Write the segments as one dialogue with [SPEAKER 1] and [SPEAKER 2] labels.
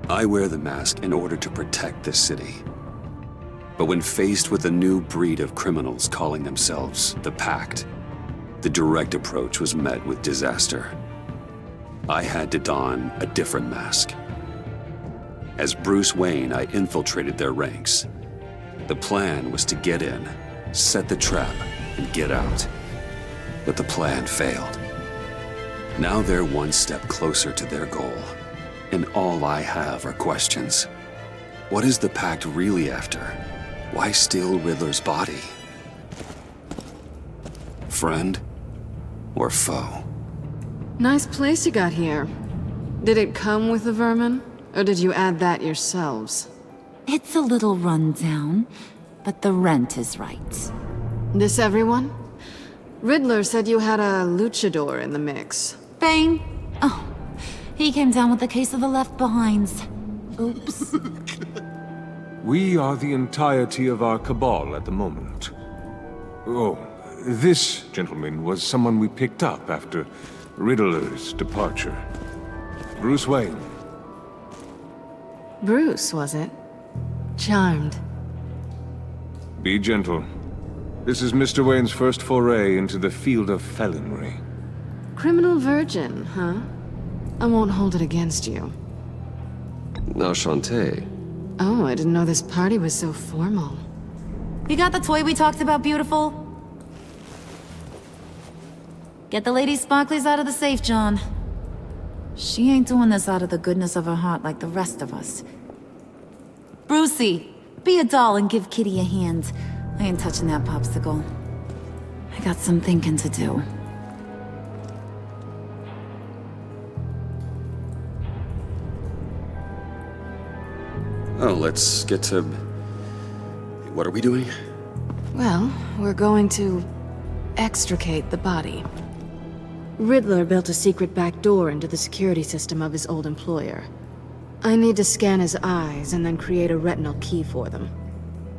[SPEAKER 1] I wear the mask in order to protect this city. But when faced with a new breed of criminals calling themselves the Pact, the direct approach was met with disaster. I had to don a different mask. As Bruce Wayne, I infiltrated their ranks. The plan was to get in, set the trap, and get out. But the plan failed. Now they're one step closer to their goal, and all I have are questions. What is the Pact really after? Why steal Riddler's body? Friend or foe?
[SPEAKER 2] Nice place you got here. Did it come with the vermin, or did you add that yourselves?
[SPEAKER 3] It's a little rundown, but the rent is right.
[SPEAKER 2] This everyone? Riddler said you had a luchador in the mix.
[SPEAKER 3] Bane? Oh, he came down with a case of the left behinds. Oops.
[SPEAKER 4] We are the entirety of our cabal at the moment. Oh, this gentleman was someone we picked up after Riddler's departure. Bruce Wayne.
[SPEAKER 2] Bruce, was it? Charmed.
[SPEAKER 4] Be gentle. This is Mr. Wayne's first foray into the field of felonry.
[SPEAKER 2] Criminal virgin, huh? I won't hold it against you.
[SPEAKER 1] Enchanté.
[SPEAKER 2] Oh, I didn't know this party was so formal.
[SPEAKER 3] You got the toy we talked about, beautiful? Get the lady sparklies out of the safe, John. She ain't doing this out of the goodness of her heart like the rest of us. Brucey, be a doll and give Kitty a hand. I ain't touching that popsicle. I got some thinking to do.
[SPEAKER 1] Oh, let's get to... What are we doing?
[SPEAKER 2] Well, we're going to extricate the body. Riddler built a secret back door into the security system of his old employer. I need to scan his eyes and then create a retinal key for them.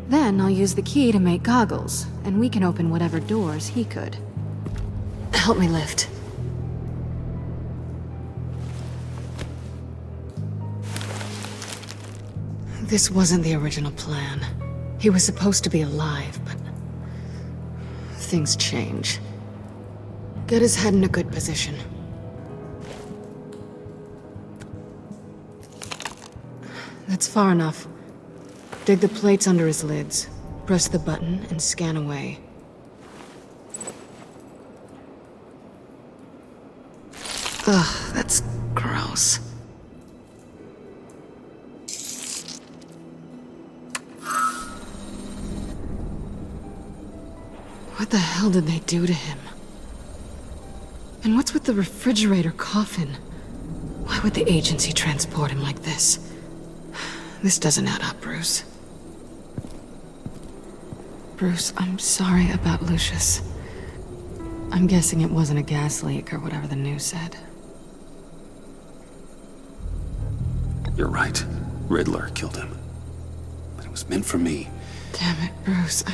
[SPEAKER 2] Then I'll use the key to make goggles, and we can open whatever doors he could. Help me lift. This wasn't the original plan. He was supposed to be alive, but... things change. Get his head in a good position. That's far enough. Dig the plates under his lids. Press the button and scan away. Ugh, that's gross. What the hell did they do to him? And what's with the refrigerator coffin? Why would the agency transport him like this? This doesn't add up, Bruce. Bruce, I'm sorry about Lucius. I'm guessing it wasn't a gas leak or whatever the news said.
[SPEAKER 1] You're right. Riddler killed him. But it was meant for me.
[SPEAKER 2] Damn it, Bruce.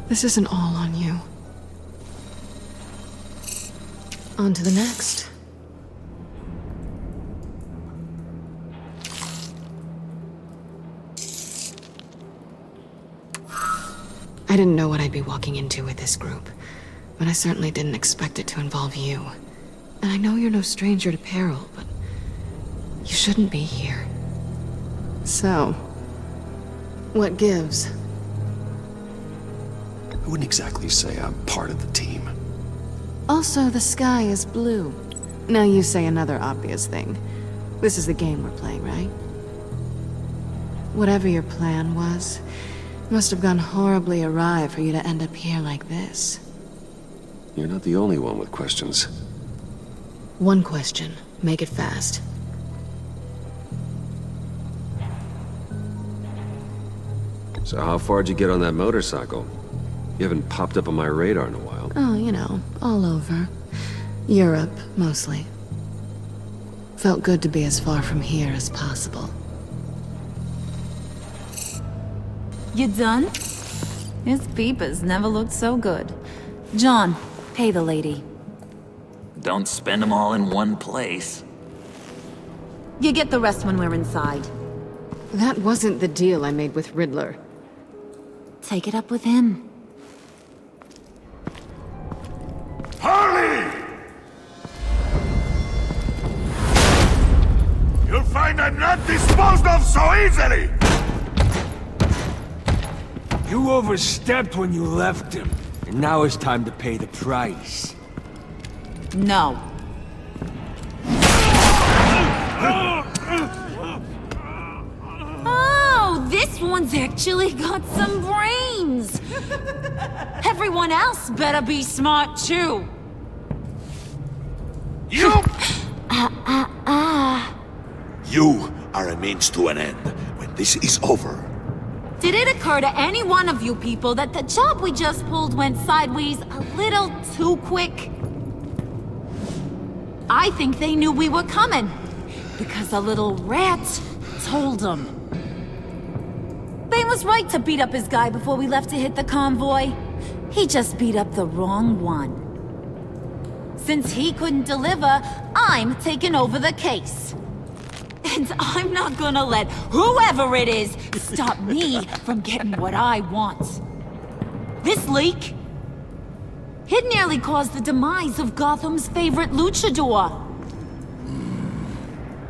[SPEAKER 2] This isn't all on you. On to the next. I didn't know what I'd be walking into with this group, but I certainly didn't expect it to involve you. And I know you're no stranger to peril, but you shouldn't be here. So, what gives?
[SPEAKER 1] I wouldn't exactly say I'm part of the team.
[SPEAKER 2] Also, the sky is blue. Now you say another obvious thing. This is the game we're playing, right? Whatever your plan was, it must have gone horribly awry for you to end up here like this.
[SPEAKER 1] You're not the only one with questions.
[SPEAKER 2] One question. Make it fast.
[SPEAKER 1] So how far'd you get on that motorcycle? You haven't popped up on my radar in a while.
[SPEAKER 2] Oh, you know, all over. Europe, mostly. Felt good to be as far from here as possible.
[SPEAKER 3] You done? His peepers never looked so good. John, pay the lady.
[SPEAKER 5] Don't spend them all in one place.
[SPEAKER 3] You get the rest when we're inside.
[SPEAKER 2] That wasn't the deal I made with Riddler.
[SPEAKER 3] Take it up with him.
[SPEAKER 5] Harley! You'll find I'm not disposed of so easily!
[SPEAKER 6] You overstepped when you left him, and now it's time to pay the price.
[SPEAKER 3] No. Oh, this one's actually got some brains. Everyone else better be smart too.
[SPEAKER 5] You! You are a means to an end. When this is over,
[SPEAKER 3] Did it occur to any one of you people that the job we just pulled went sideways a little too quick? I think they knew we were coming, because a little rat told them. Bane was right to beat up his guy before we left to hit the convoy. He just beat up the wrong one. Since he couldn't deliver, I'm taking over the case. And I'm not gonna let whoever it is stop me from getting what I want. This leak, it nearly caused the demise of Gotham's favorite luchador.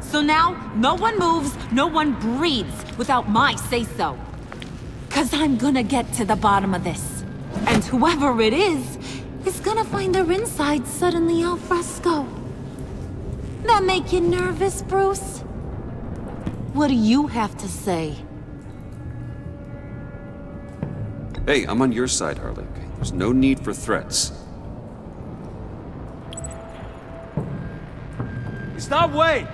[SPEAKER 3] So now, no one moves, no one breathes without my say-so. 'Cause I'm gonna get to the bottom of this. And whoever it is gonna find their insides suddenly al fresco. That make you nervous, Bruce? What do you have to say?
[SPEAKER 1] Hey, I'm on your side, Harley. Okay? There's no need for threats.
[SPEAKER 6] Stop, wait!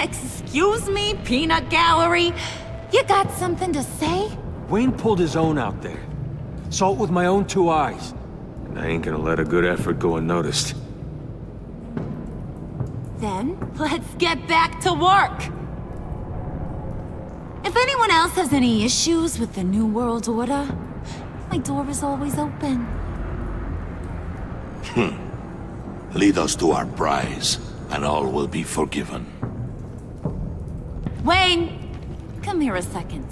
[SPEAKER 3] Excuse me, peanut gallery? You got something to say?
[SPEAKER 6] Wayne pulled his own out there. Saw it with my own two eyes.
[SPEAKER 4] And I ain't gonna let a good effort go unnoticed.
[SPEAKER 3] Then, let's get back to work. If anyone else has any issues with the New World Order, my door is always open.
[SPEAKER 5] lead us to our prize, and all will be forgiven.
[SPEAKER 3] Wayne, come here a second.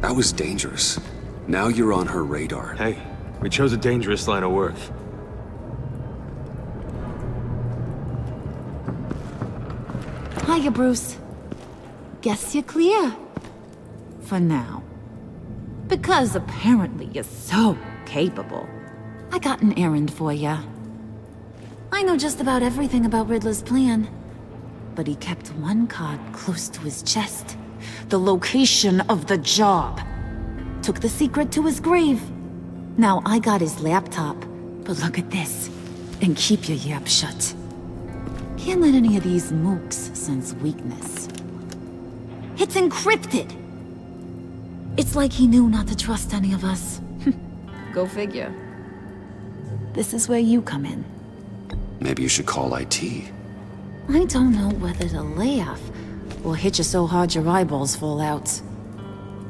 [SPEAKER 1] That was dangerous. Now you're on her radar.
[SPEAKER 4] Hey, we chose a dangerous line of work.
[SPEAKER 3] Hiya, Bruce. Guess you're clear. For now. Because apparently you're so capable. I got an errand for ya. I know just about everything about Riddler's plan. But he kept one card close to his chest. The location of the job. Took the secret to his grave. Now I got his laptop. But look at this. And keep your yap shut. Can't let any of these mooks sense weakness. It's encrypted! It's like he knew not to trust any of us. Go figure. This is where you come in.
[SPEAKER 1] Maybe you should call IT.
[SPEAKER 3] I don't know whether to laugh or hit you so hard your eyeballs fall out.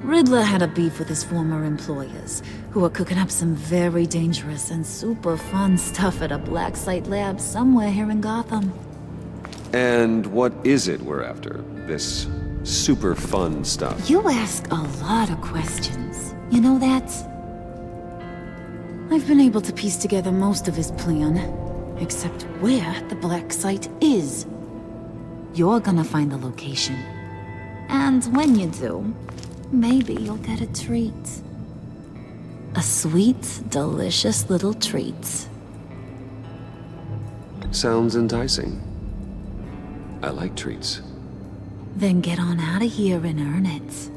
[SPEAKER 3] Riddler had a beef with his former employers, who were cooking up some very dangerous and super fun stuff at a black site lab somewhere here in Gotham.
[SPEAKER 1] And what is it we're after? This super fun stuff?
[SPEAKER 3] You ask a lot of questions. You know that? I've been able to piece together most of his plan, except where the black site is. You're gonna find the location. And when you do, maybe you'll get a treat. A sweet, delicious little treat.
[SPEAKER 1] Sounds enticing. I like treats.
[SPEAKER 3] Then get on out of here and earn it.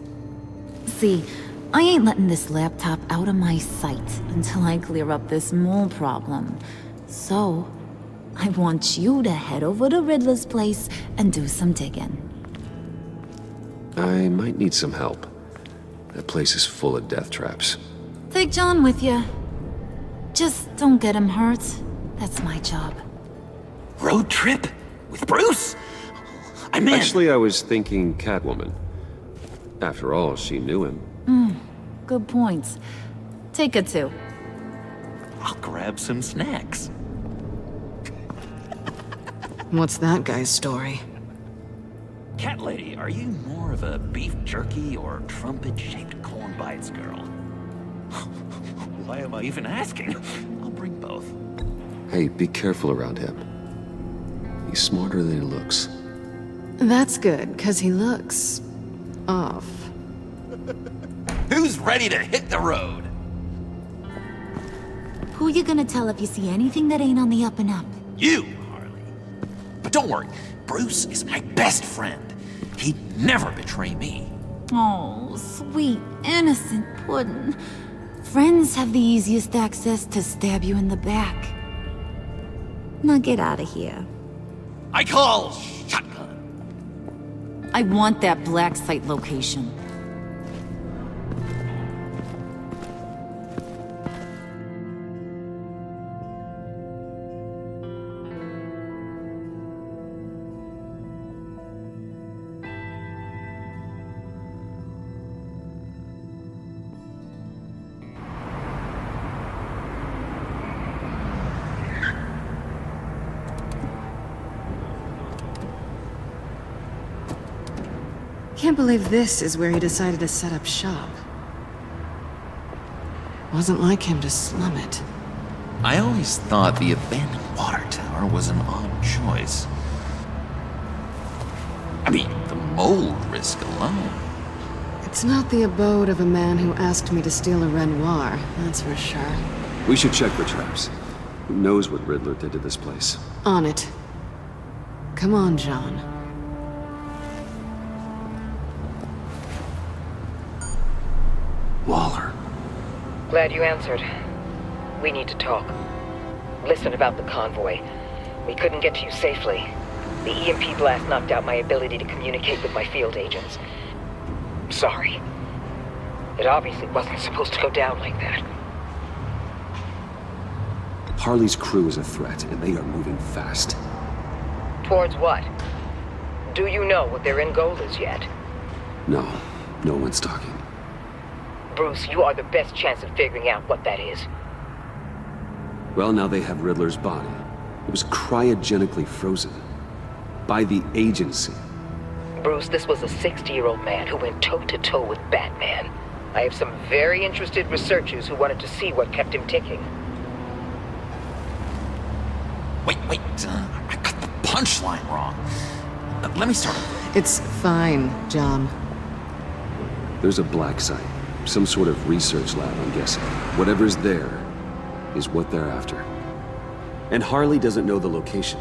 [SPEAKER 3] See, I ain't letting this laptop out of my sight until I clear up this mole problem. So, I want you to head over to Riddler's place and do some digging.
[SPEAKER 1] I might need some help. That place is full of death traps.
[SPEAKER 3] Take John with you. Just don't get him hurt. That's my job.
[SPEAKER 5] Road trip? With Bruce? I'm in.
[SPEAKER 1] Actually, I was thinking Catwoman. After all, she knew him.
[SPEAKER 3] Good point. Take it too.
[SPEAKER 7] I'll grab some snacks.
[SPEAKER 2] What's that guy's story?
[SPEAKER 7] Cat lady, are you more of a beef jerky or trumpet-shaped corn bites girl? Why am I even asking? I'll bring both.
[SPEAKER 1] Hey, be careful around him. He's smarter than he looks.
[SPEAKER 2] That's good, because he looks... off.
[SPEAKER 7] Who's ready to hit the road?
[SPEAKER 3] Who you gonna tell if you see anything that ain't on the up and up?
[SPEAKER 7] You, Harley. But don't worry, Bruce is my best friend. He'd never betray me.
[SPEAKER 3] Oh, sweet, innocent Puddin'. Friends have the easiest access to stab you in the back. Now get out of here.
[SPEAKER 7] I call shotgun.
[SPEAKER 3] I want that black site location.
[SPEAKER 2] Can't believe this is where he decided to set up shop. Wasn't like him to slum it.
[SPEAKER 7] I always thought the abandoned water tower was an odd choice. I mean, the mold risk alone.
[SPEAKER 2] It's not the abode of a man who asked me to steal a Renoir, that's for sure.
[SPEAKER 1] We should check for traps. Who knows what Riddler did to this place?
[SPEAKER 2] On it. Come on, John.
[SPEAKER 1] Waller.
[SPEAKER 8] Glad you answered. We need to talk. Listen about the convoy. We couldn't get to you safely. The EMP blast knocked out my ability to communicate with my field agents. Sorry. It obviously wasn't supposed to go down like that.
[SPEAKER 1] Harley's crew is a threat, and they are moving fast.
[SPEAKER 8] Towards what? Do you know what their end goal is yet?
[SPEAKER 1] No, no one's talking.
[SPEAKER 8] Bruce, you are the best chance of figuring out what that is.
[SPEAKER 1] Well, now they have Riddler's body. It was cryogenically frozen. By the agency.
[SPEAKER 8] Bruce, this was a 60-year-old man who went toe-to-toe with Batman. I have some very interested researchers who wanted to see what kept him ticking.
[SPEAKER 7] Wait, I got the punchline wrong. Let me start over.
[SPEAKER 2] It's fine, John.
[SPEAKER 1] There's a black site. Some sort of research lab, I'm guessing. Whatever's there is what they're after. And Harley doesn't know the location.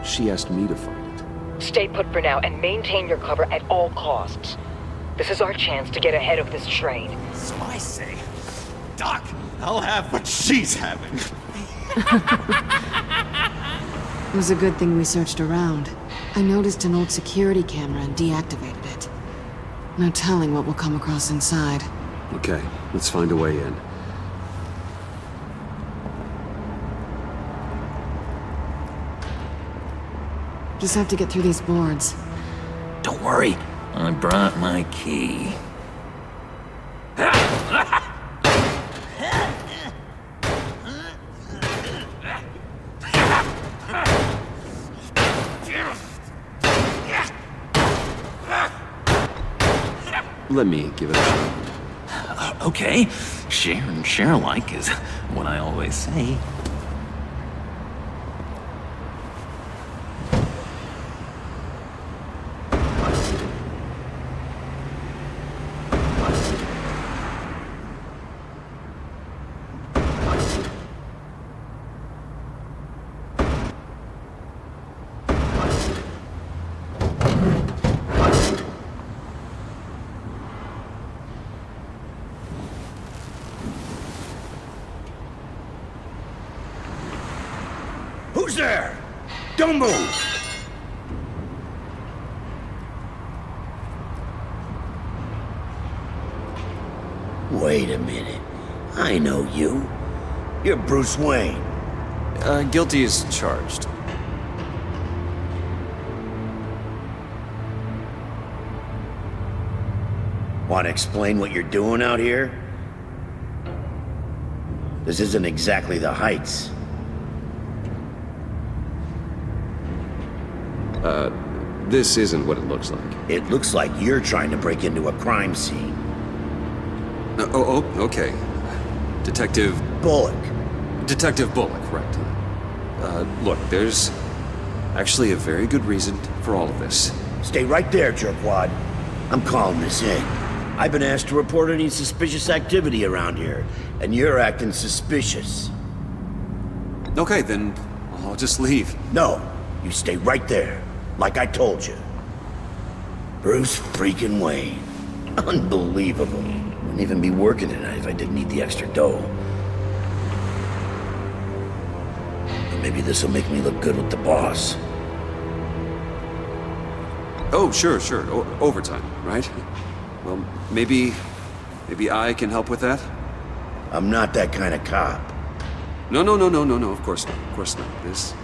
[SPEAKER 1] She asked me to find it.
[SPEAKER 8] Stay put for now and maintain your cover at all costs. This is our chance to get ahead of this train.
[SPEAKER 7] So I say, Doc, I'll have what she's having.
[SPEAKER 2] It was a good thing we searched around. I noticed an old security camera and deactivated it. No telling what we'll come across inside.
[SPEAKER 1] Okay, let's find a way in.
[SPEAKER 2] Just have to get through these boards.
[SPEAKER 7] Don't worry, I brought my key.
[SPEAKER 1] Let me give it a shot.
[SPEAKER 7] Okay, share and share alike is what I always say.
[SPEAKER 6] Who's there? Don't move!
[SPEAKER 9] Wait a minute. I know you. You're Bruce Wayne.
[SPEAKER 10] Guilty as charged.
[SPEAKER 9] Want to explain what you're doing out here? This isn't exactly the Heights.
[SPEAKER 1] This isn't what it looks like.
[SPEAKER 9] It looks like you're trying to break into a crime scene.
[SPEAKER 1] Okay. Detective
[SPEAKER 9] Bullock.
[SPEAKER 1] right. Look, there's actually a very good reason for all of this.
[SPEAKER 9] Stay right there, jerkwad. I'm calling this in. I've been asked to report any suspicious activity around here, and you're acting suspicious.
[SPEAKER 1] Okay, then I'll just leave.
[SPEAKER 9] No, you stay right there, like I told you. Bruce freaking Wayne. Unbelievable. Wouldn't even be working tonight if I didn't need the extra dough. But maybe this'll make me look good with the boss.
[SPEAKER 1] Oh, sure. Overtime, right? Well, maybe I can help with that?
[SPEAKER 9] I'm not that kind of cop.
[SPEAKER 1] No, of course not. This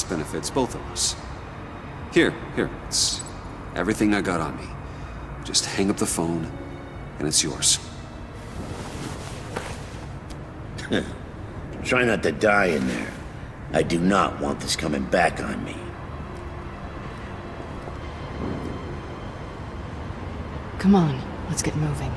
[SPEAKER 1] benefits both of us. Here, it's everything I got on me. Just hang up the phone, and it's yours.
[SPEAKER 9] Try not to die in there. I do not want this coming back on me.
[SPEAKER 2] Come on, let's get moving.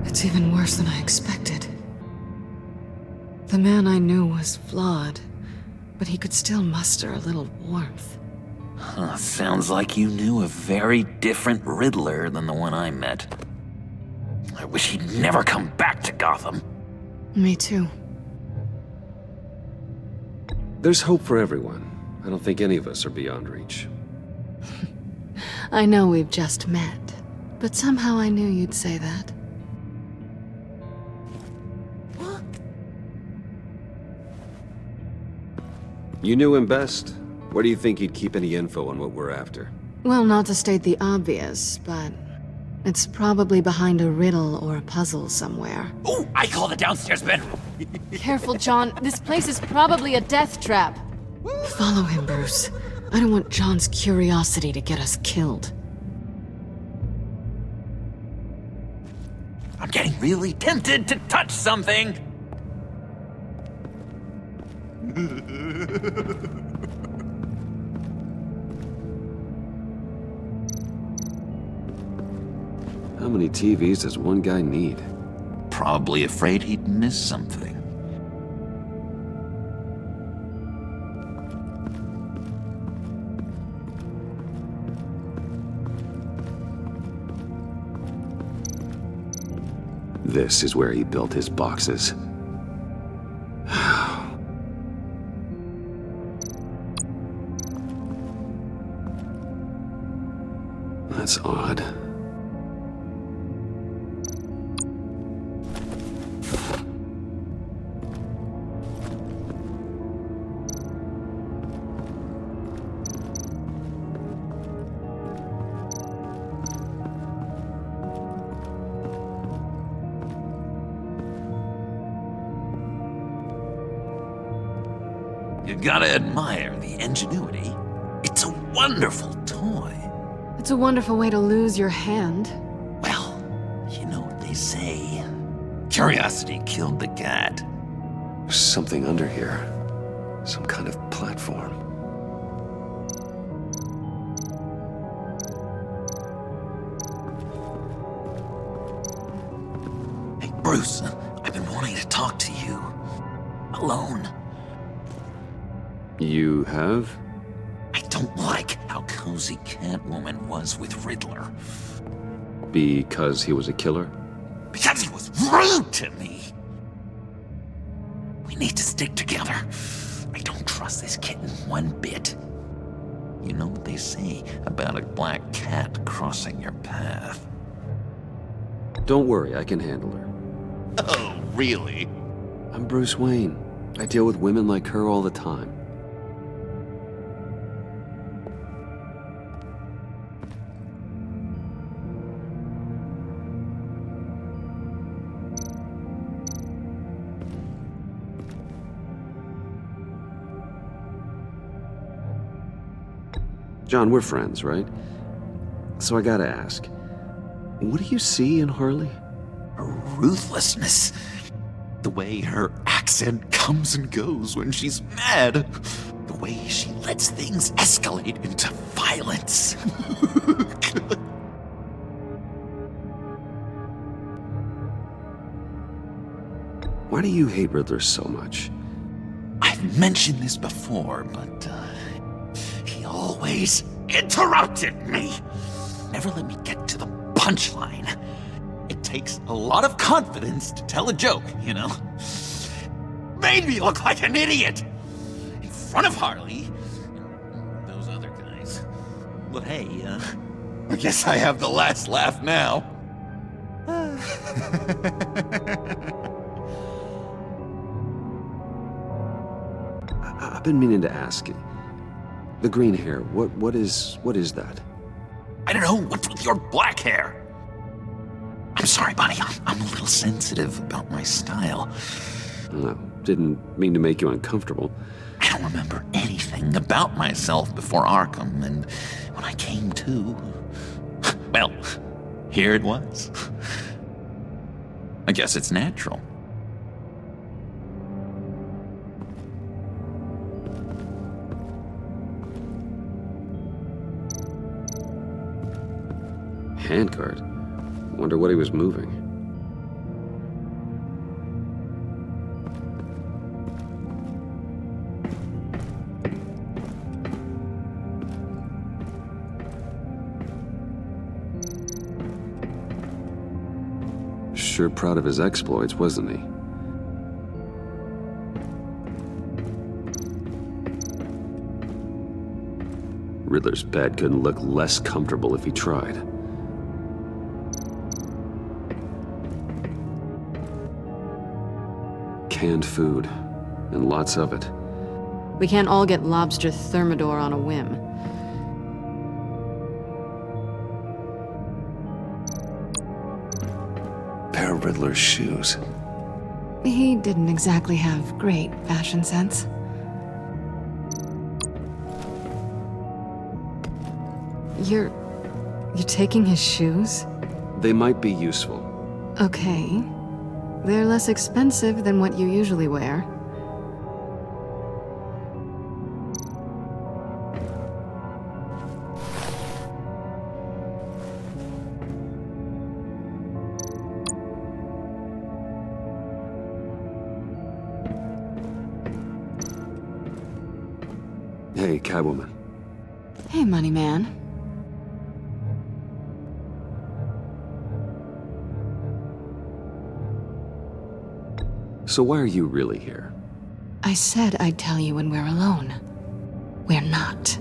[SPEAKER 2] It's even worse than I expected. The man I knew was flawed, but he could still muster a little warmth.
[SPEAKER 7] Sounds like you knew a very different Riddler than the one I met. I wish he'd never come back to Gotham.
[SPEAKER 2] Me too.
[SPEAKER 1] There's hope for everyone. I don't think any of us are beyond reach.
[SPEAKER 2] I know we've just met, but somehow I knew you'd say that.
[SPEAKER 1] You knew him best. Where do you think he'd keep any info on what we're after?
[SPEAKER 2] Well, not to state the obvious, but it's probably behind a riddle or a puzzle somewhere.
[SPEAKER 7] Oh, I call the downstairs bedroom.
[SPEAKER 2] Careful, John. This place is probably a death trap. Follow him, Bruce. I don't want John's curiosity to get us killed.
[SPEAKER 7] I'm getting really tempted to touch something.
[SPEAKER 1] How many TVs does one guy need?
[SPEAKER 7] Probably afraid he'd miss something.
[SPEAKER 1] This is where he built his boxes. That's odd.
[SPEAKER 7] You gotta admire the ingenuity. It's a wonderful toy.
[SPEAKER 2] It's a wonderful way to lose your hand.
[SPEAKER 7] Well, you know what they say. Curiosity killed the cat.
[SPEAKER 1] There's something under here. Some kind of platform.
[SPEAKER 7] Hey, Bruce, I've been wanting to talk to you. Alone.
[SPEAKER 1] You have?
[SPEAKER 7] I don't like how cozy Catwoman was with Riddler.
[SPEAKER 1] Because he was a killer?
[SPEAKER 7] Because he was rude to me! We need to stick together. I don't trust this kitten one bit. You know what they say about a black cat crossing your path?
[SPEAKER 1] Don't worry, I can handle her.
[SPEAKER 7] Oh, really?
[SPEAKER 1] I'm Bruce Wayne. I deal with women like her all the time. John, we're friends, right? So I gotta ask, what do you see in Harley?
[SPEAKER 7] Her ruthlessness. The way her accent comes and goes when she's mad. The way she lets things escalate into violence.
[SPEAKER 1] Why do you hate Riddler so much?
[SPEAKER 7] I've mentioned this before, but he always interrupted me. Never let me get to the punchline. It takes a lot of confidence to tell a joke, you know? Made me look like an idiot! In front of Harley and those other guys. But hey, I guess I have the last laugh now.
[SPEAKER 1] I've been meaning to ask you. The green hair, what is that?
[SPEAKER 7] I don't know, what's with your black hair? I'm sorry, buddy, I'm a little sensitive about my style.
[SPEAKER 1] No, didn't mean to make you uncomfortable.
[SPEAKER 7] I don't remember anything about myself before Arkham, and when I came to, well, here it was. I guess it's natural.
[SPEAKER 1] Handguard? Wonder what he was moving. Sure proud of his exploits, wasn't he? Riddler's bed couldn't look less comfortable if he tried. Canned food, and lots of it.
[SPEAKER 2] We can't all get lobster thermidor on a whim.
[SPEAKER 1] Pair of Riddler's shoes.
[SPEAKER 2] He didn't exactly have great fashion sense. You're taking his shoes?
[SPEAKER 1] They might be useful.
[SPEAKER 2] Okay. They're less expensive than what you usually wear.
[SPEAKER 1] Hey, Catwoman.
[SPEAKER 2] Hey, money man.
[SPEAKER 1] So why are you really here?
[SPEAKER 2] I said I'd tell you when we're alone. We're not.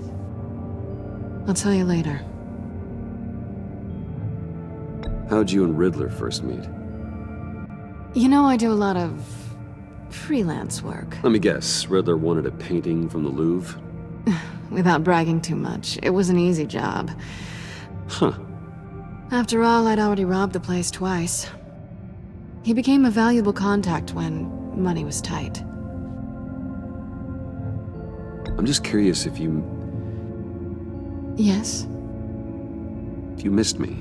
[SPEAKER 2] I'll tell you later.
[SPEAKER 1] How'd you and Riddler first meet?
[SPEAKER 2] You know, I do a lot of freelance work.
[SPEAKER 1] Let me guess, Riddler wanted a painting from the Louvre?
[SPEAKER 2] Without bragging too much, it was an easy job.
[SPEAKER 1] Huh.
[SPEAKER 2] After all, I'd already robbed the place twice. He became a valuable contact when money was tight.
[SPEAKER 1] I'm just curious if you
[SPEAKER 2] Yes?
[SPEAKER 1] missed me.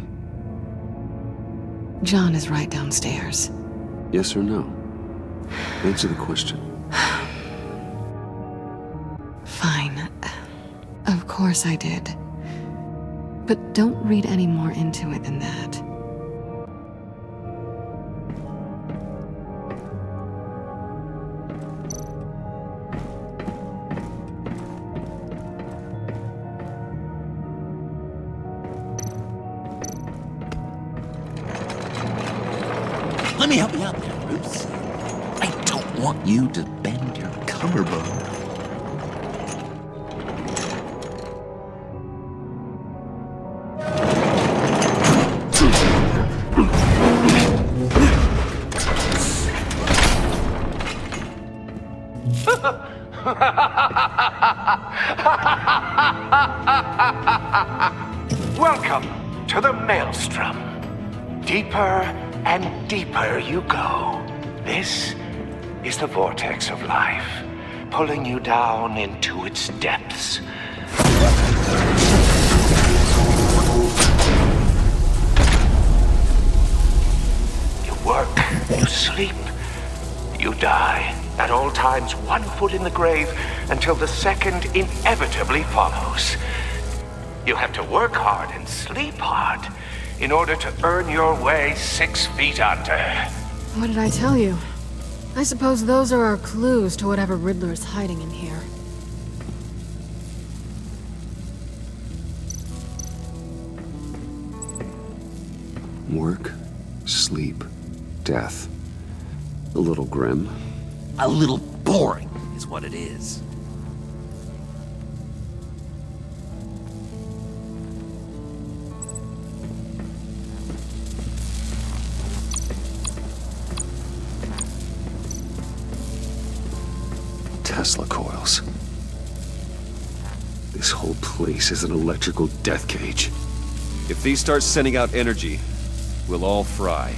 [SPEAKER 2] John is right downstairs.
[SPEAKER 1] Yes or no? Answer the question.
[SPEAKER 2] Fine. Of course I did. But don't read any more into it than that.
[SPEAKER 7] Let me help you out there, Bruce. I don't want you to bend your collarbone.
[SPEAKER 11] Welcome to the Maelstrom. Deeper and deeper you go. This is the vortex of life, pulling you down into its depths. You work, you sleep, you die. At all times, 1 foot in the grave until the second inevitably follows. You have to work hard and sleep hard in order to earn your way 6 feet under.
[SPEAKER 2] What did I tell you? I suppose those are our clues to whatever Riddler is hiding in here.
[SPEAKER 1] Work, sleep, death. A little grim.
[SPEAKER 7] A little boring is what it is.
[SPEAKER 1] Tesla coils. This whole place is an electrical death cage.
[SPEAKER 10] If these start sending out energy, we'll all fry.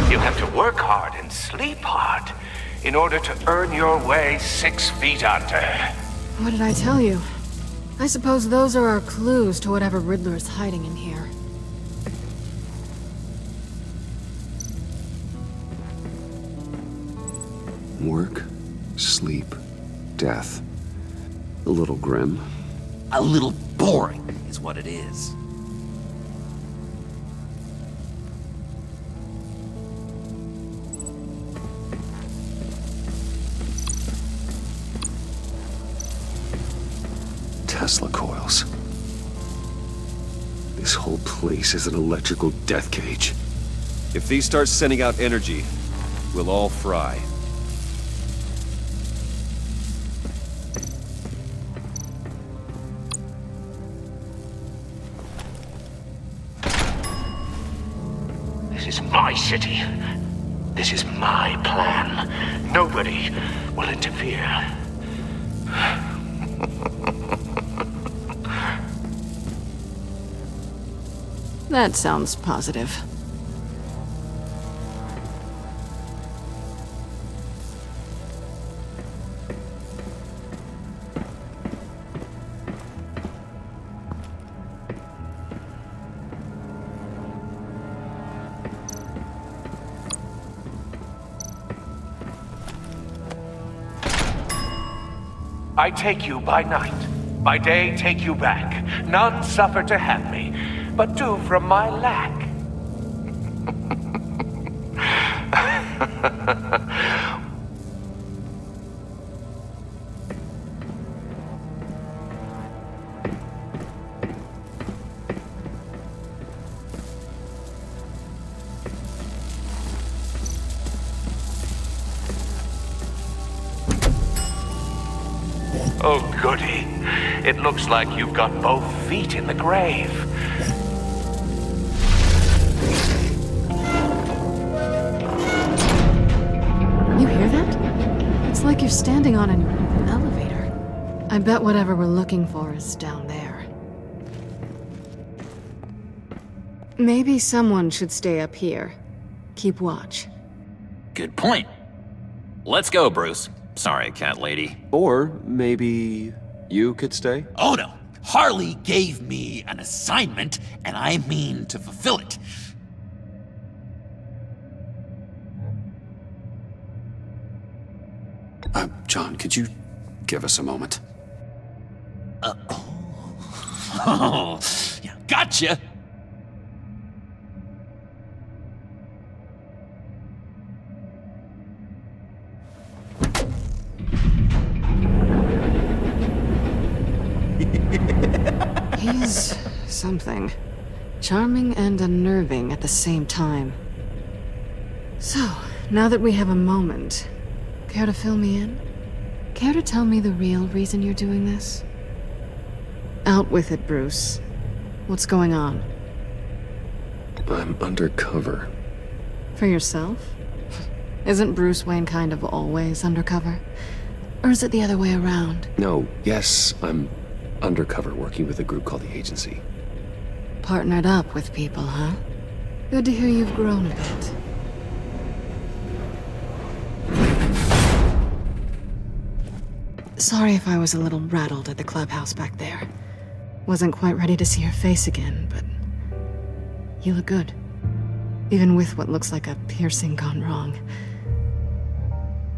[SPEAKER 11] You have to work hard and sleep hard in order to earn your way 6 feet under.
[SPEAKER 2] What did I tell you? I suppose those are our clues to whatever Riddler is hiding in here.
[SPEAKER 1] Work, sleep, death. A little grim.
[SPEAKER 7] A little boring is what it is.
[SPEAKER 1] Tesla coils. This whole place is an electrical death cage.
[SPEAKER 10] If these start sending out energy, we'll all fry.
[SPEAKER 11] This is my city. This is my plan. Nobody will interfere.
[SPEAKER 2] That sounds positive.
[SPEAKER 11] I take you by night. By day, take you back. None suffer to have me, but do from my lack. Oh, goody. It looks like you've got both feet in the grave.
[SPEAKER 2] You hear that? It's like you're standing on an elevator. I bet whatever we're looking for is down there. Maybe someone should stay up here. Keep watch.
[SPEAKER 7] Good point. Let's go, Bruce. Sorry, cat lady.
[SPEAKER 10] Or maybe you could stay?
[SPEAKER 7] Oh no. Harley gave me an assignment, and I mean to fulfill it.
[SPEAKER 1] John, could you give us a moment?
[SPEAKER 7] Oh, yeah, gotcha.
[SPEAKER 2] He's something. Charming and unnerving at the same time. So, now that we have a moment, care to fill me in? Care to tell me the real reason you're doing this? Out with it, Bruce. What's going on?
[SPEAKER 1] I'm undercover.
[SPEAKER 2] For yourself? Isn't Bruce Wayne kind of always undercover? Or is it the other way around?
[SPEAKER 1] No, yes, I'm undercover working with a group called the Agency.
[SPEAKER 2] Partnered up with people, huh? Good to hear you've grown a bit. Sorry if I was a little rattled at the clubhouse back there. Wasn't quite ready to see your face again, but you look good. Even with what looks like a piercing gone wrong.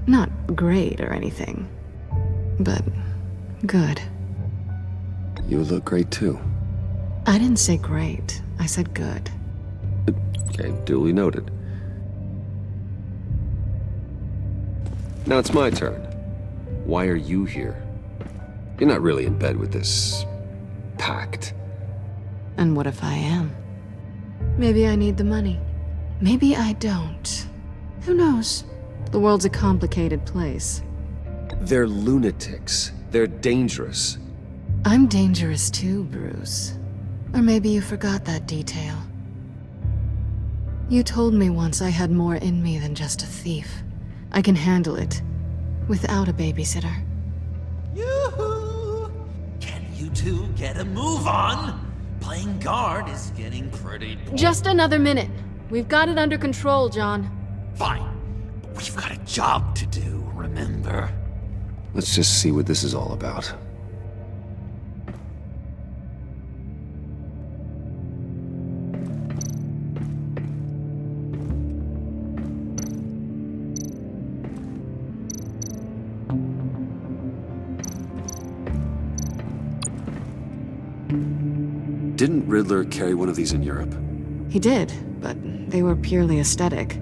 [SPEAKER 2] Not great or anything, but good.
[SPEAKER 1] You look great too.
[SPEAKER 2] I didn't say great, I said good.
[SPEAKER 1] Okay, duly noted. Now it's my turn. Why are you here? You're not really in bed with this pact.
[SPEAKER 2] And what if I am? Maybe I need the money. Maybe I don't. Who knows? The world's a complicated place.
[SPEAKER 1] They're lunatics. They're dangerous.
[SPEAKER 2] I'm dangerous too, Bruce. Or maybe you forgot that detail. You told me once I had more in me than just a thief. I can handle it. Without a babysitter.
[SPEAKER 7] Yoo-hoo! Can you two get a move on? Playing guard is getting pretty boring.
[SPEAKER 2] Just another minute. We've got it under control, John.
[SPEAKER 7] Fine. But we've got a job to do, remember?
[SPEAKER 1] Let's just see what this is all about. Didn't Riddler carry one of these in Europe?
[SPEAKER 2] He did, but they were purely aesthetic.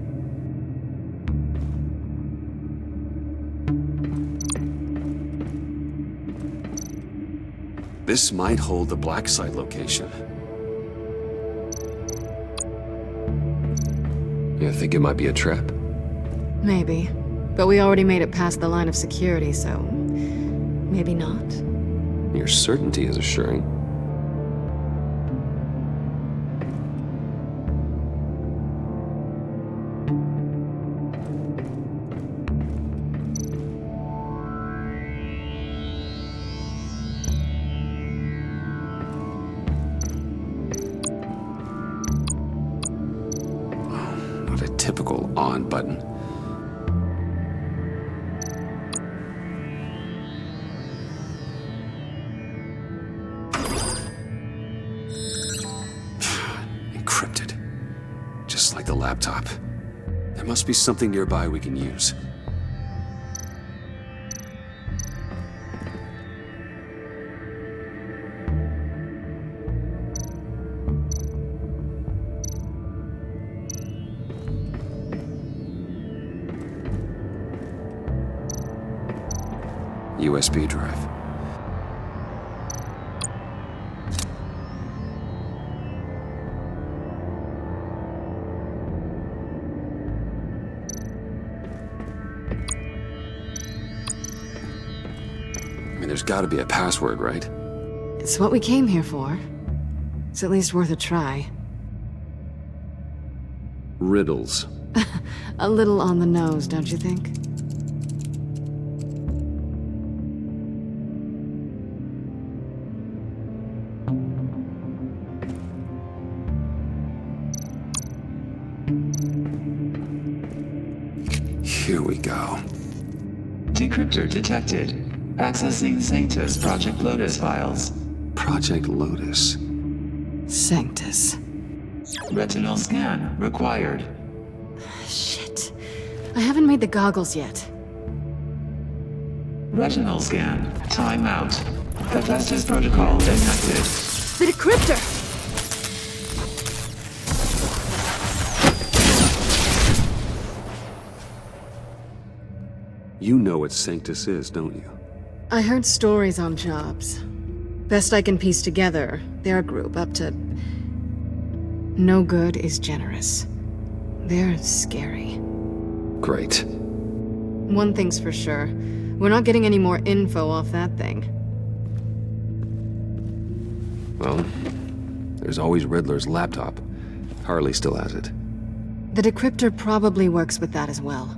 [SPEAKER 1] This might hold the black site location. You think it might be a trap?
[SPEAKER 2] Maybe. But we already made it past the line of security, so... maybe not.
[SPEAKER 1] Your certainty is assuring. Typical on button. Encrypted. Just like the laptop. There must be something nearby we can use. USB drive. I mean, there's gotta be a password, right?
[SPEAKER 2] It's what we came here for. It's at least worth a try.
[SPEAKER 1] Riddles.
[SPEAKER 2] A little on the nose, don't you think?
[SPEAKER 1] Here we go.
[SPEAKER 12] Decryptor detected. Accessing Sanctus Project Lotus files.
[SPEAKER 1] Project Lotus?
[SPEAKER 2] Sanctus.
[SPEAKER 12] Retinal scan required.
[SPEAKER 2] Shit. I haven't made the goggles yet.
[SPEAKER 12] Retinal scan. Timeout. Hephaestus protocol enacted.
[SPEAKER 2] The decryptor!
[SPEAKER 1] You know what Sanctus is, don't you?
[SPEAKER 2] I heard stories on jobs. Best I can piece together, their group up to... no good is generous. They're scary.
[SPEAKER 1] Great.
[SPEAKER 2] One thing's for sure. We're not getting any more info off that thing.
[SPEAKER 1] Well, there's always Riddler's laptop. Harley still has it.
[SPEAKER 2] The decryptor probably works with that as well.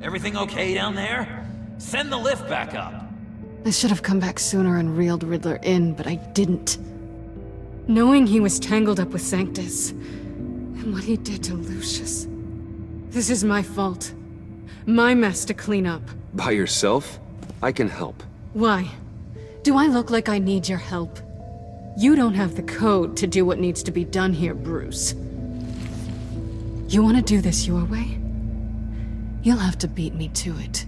[SPEAKER 13] Everything okay down there? Send the lift back up.
[SPEAKER 2] I should have come back sooner and reeled Riddler in, but I didn't. Knowing he was tangled up with Sanctus, and what he did to Lucius. This is my fault. My mess to clean up.
[SPEAKER 1] By yourself? I can help.
[SPEAKER 2] Why? Do I look like I need your help? You don't have the code to do what needs to be done here, Bruce. You want to do this your way? You'll have to beat me to it.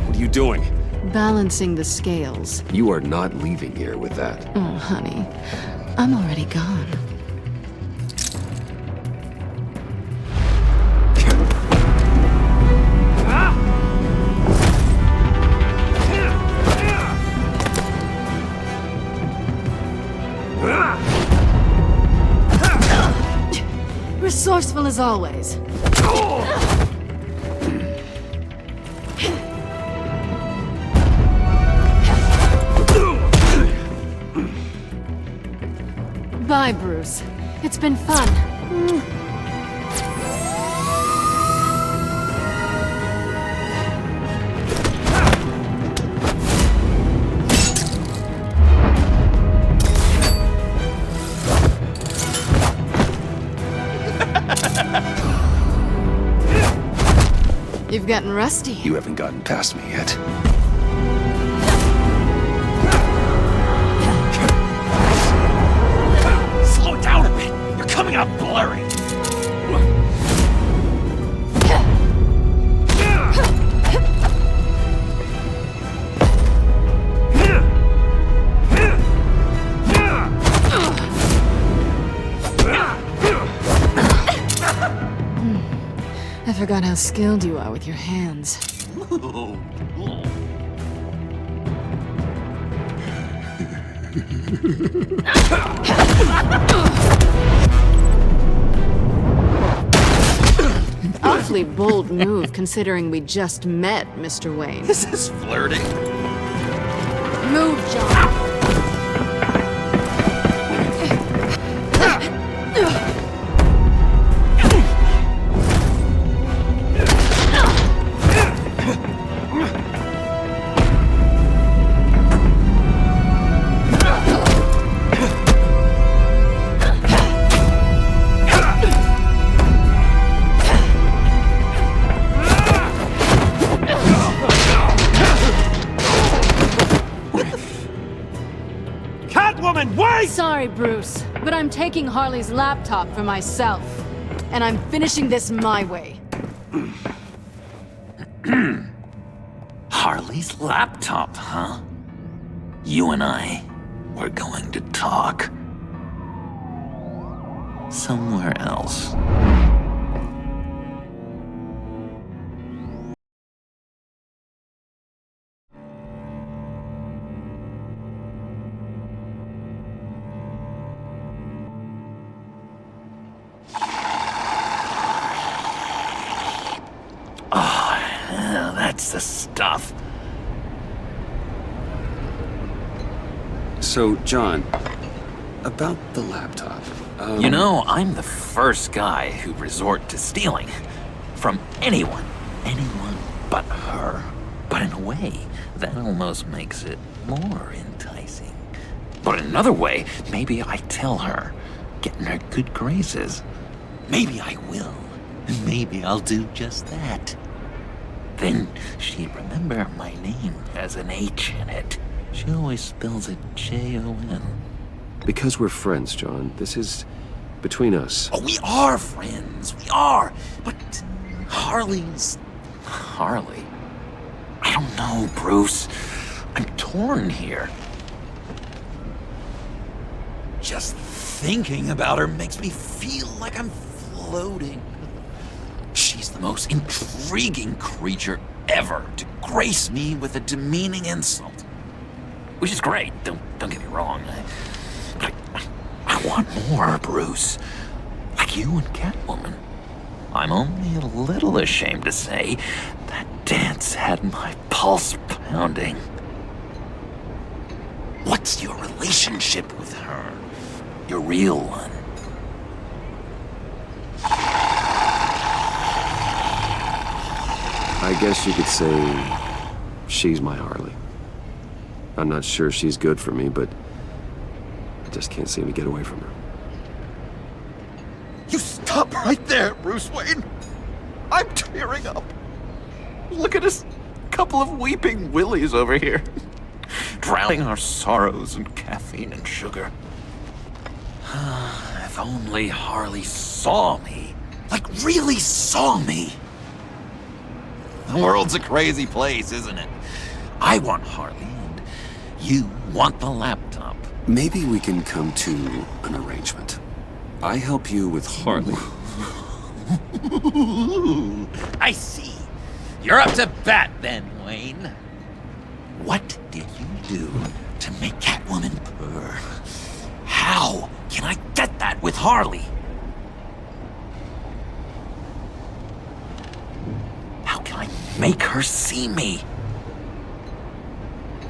[SPEAKER 1] What are you doing?
[SPEAKER 2] Balancing the scales.
[SPEAKER 1] You are not leaving here with that.
[SPEAKER 2] Oh, honey. I'm already gone. Resourceful as always. Bye, Bruce. It's been fun. You've gotten rusty.
[SPEAKER 1] You haven't gotten past me yet.
[SPEAKER 7] Slow down a bit. You're coming out blurry.
[SPEAKER 2] I forgot how skilled you are with your hands. Awfully bold move, considering we just met, Mr. Wayne.
[SPEAKER 7] This is flirting.
[SPEAKER 2] Move, John. Sorry, Bruce, but I'm taking Harley's laptop for myself. And I'm finishing this my way.
[SPEAKER 7] Harley's laptop, huh? You and I, we're going to talk. Somewhere else. That's the stuff.
[SPEAKER 1] So, John, about the laptop.
[SPEAKER 7] You know, I'm the first guy who'd resort to stealing. From anyone. Anyone but her. But in a way, that almost makes it more enticing. But in another way, maybe I tell her, get in her good graces. Maybe I will. And maybe I'll do just that. Then she'd remember my name has an H in it. She always spells it Jon.
[SPEAKER 1] Because we're friends, John. This is between us.
[SPEAKER 7] Oh, we are friends. We are. But Harley's... Harley? I don't know, Bruce. I'm torn here. Just thinking about her makes me feel like I'm floating. She's the most intriguing creature ever to grace me with a demeaning insult. Which is great, don't get me wrong. I want more, Bruce. Like you and Catwoman. I'm only a little ashamed to say that dance had my pulse pounding. What's your relationship with her? Your real one?
[SPEAKER 1] I guess you could say she's my Harley. I'm not sure she's good for me, but I just can't seem to get away from her.
[SPEAKER 7] You stop right there, Bruce Wayne! I'm tearing up. Look at us, couple of weeping willies over here. Drowning our sorrows in caffeine and sugar. If only Harley saw me. Like, really saw me. The world's a crazy place, isn't it? I want Harley, and you want the laptop.
[SPEAKER 1] Maybe we can come to an arrangement. I help you with Harley.
[SPEAKER 7] I see. You're up to bat then, Wayne. What did you do to make Catwoman purr? How can I get that with Harley? How can I make her see me?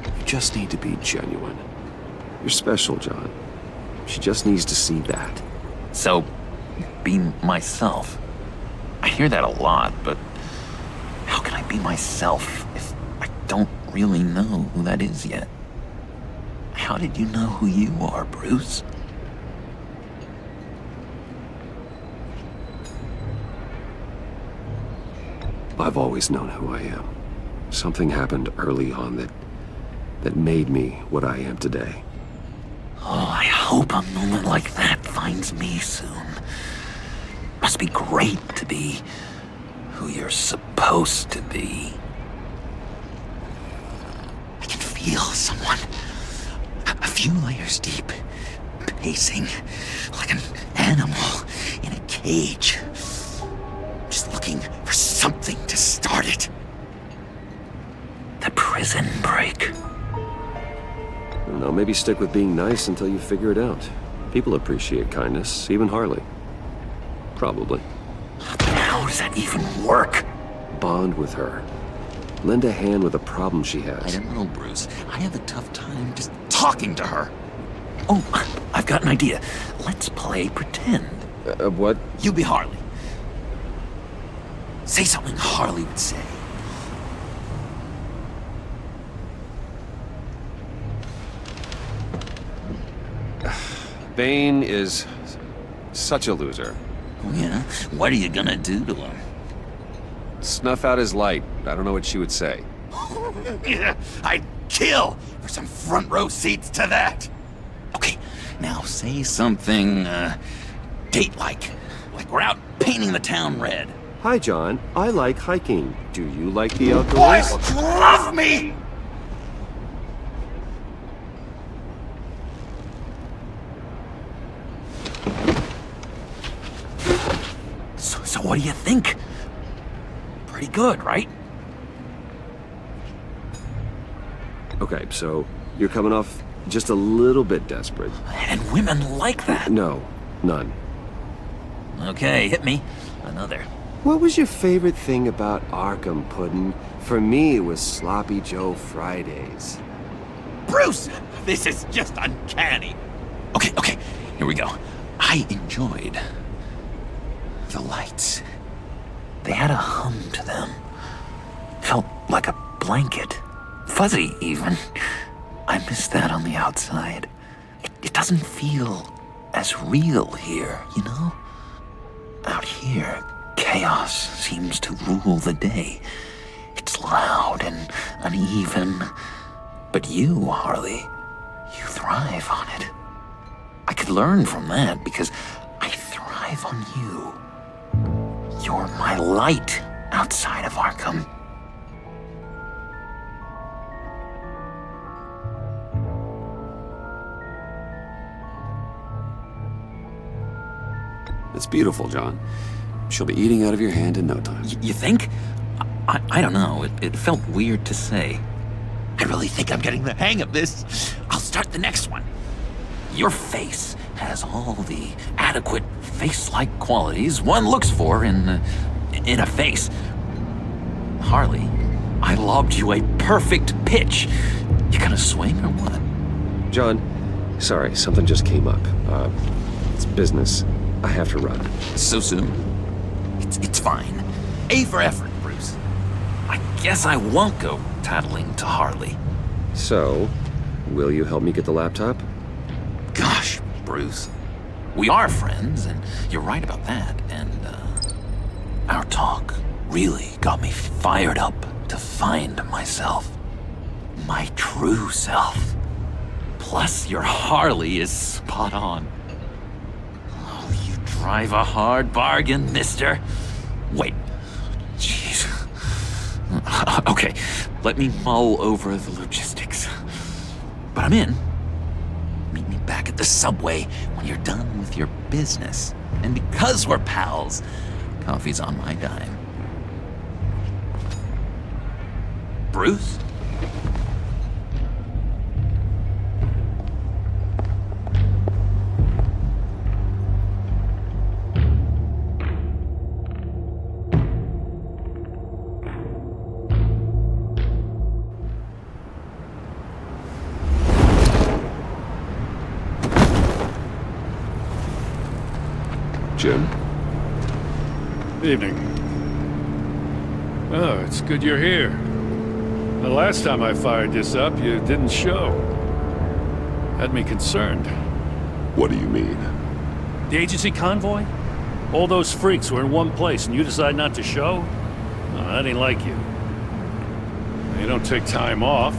[SPEAKER 1] You just need to be genuine. You're special, John. She just needs to see that.
[SPEAKER 7] So, be myself. I hear that a lot, but how can I be myself if I don't really know who that is yet? How did you know who you are, Bruce?
[SPEAKER 1] I've always known who I am. Something happened early on that made me what I am today.
[SPEAKER 7] Oh, I hope a moment like that finds me soon. Must be great to be who you're supposed to be. I can feel someone a few layers deep, pacing like an animal in a cage. Just looking for something to start it. The prison break.
[SPEAKER 1] I don't know, maybe stick with being nice until you figure it out. People appreciate kindness, even Harley. Probably.
[SPEAKER 7] How does that even work?
[SPEAKER 1] Bond with her. Lend a hand with a problem she has.
[SPEAKER 7] I don't know, Bruce. I have a tough time just talking to her. Oh, I've got an idea. Let's play pretend.
[SPEAKER 1] What?
[SPEAKER 7] You be Harley. Say something Harley would say.
[SPEAKER 1] Bane is such a loser.
[SPEAKER 7] Yeah? What are you gonna do to him?
[SPEAKER 1] Snuff out his light. I don't know what she would say.
[SPEAKER 7] Yeah, I'd kill for some front row seats to that. Okay, now say something, date-like. Like we're out painting the town red.
[SPEAKER 1] Hi, John. I like hiking. Do you like the outdoors?
[SPEAKER 7] Boys love me! So what do you think? Pretty good, right?
[SPEAKER 1] Okay, so you're coming off just a little bit desperate.
[SPEAKER 7] And women like that.
[SPEAKER 1] No, none.
[SPEAKER 7] Okay, hit me. Another.
[SPEAKER 1] What was your favorite thing about Arkham, Puddin'? For me, it was Sloppy Joe Fridays.
[SPEAKER 7] Bruce! This is just uncanny. Okay, here we go. I enjoyed the lights. They had a hum to them. Felt like a blanket. Fuzzy, even. I miss that on the outside. It doesn't feel as real here, you know? Out here, chaos seems to rule the day. It's loud and uneven. But you, Harley, you thrive on it. I could learn from that because I thrive on you. You're my light outside of Arkham.
[SPEAKER 1] It's beautiful, John. She'll be eating out of your hand in no time.
[SPEAKER 7] You think? I don't know. It felt weird to say. I really think I'm getting the hang of this. I'll start the next one. Your face has all the adequate face-like qualities one looks for in a face. Harley, I lobbed you a perfect pitch. You gonna swing or what?
[SPEAKER 10] John, sorry, something just came up. It's business. I have to run.
[SPEAKER 7] So soon? It's fine. A for effort, Bruce. I guess I won't go tattling to Harley.
[SPEAKER 10] So, will you help me get the laptop?
[SPEAKER 7] Gosh, Bruce. We are friends, and you're right about that. And, our talk really got me fired up to find myself. My true self. Plus, your Harley is spot on. Oh, you drive a hard bargain, mister. Wait. Jeez. Okay, let me mull over the logistics. But I'm in. Meet me back at the subway when you're done with your business. And because we're pals, coffee's on my dime. Bruce?
[SPEAKER 10] Jim?
[SPEAKER 14] Evening. Oh, it's good you're here. The last time I fired this up, you didn't show. Had me concerned.
[SPEAKER 1] What do you mean?
[SPEAKER 14] The agency convoy? All those freaks were in one place and you decide not to show? Oh, that ain't like you. You don't take time off.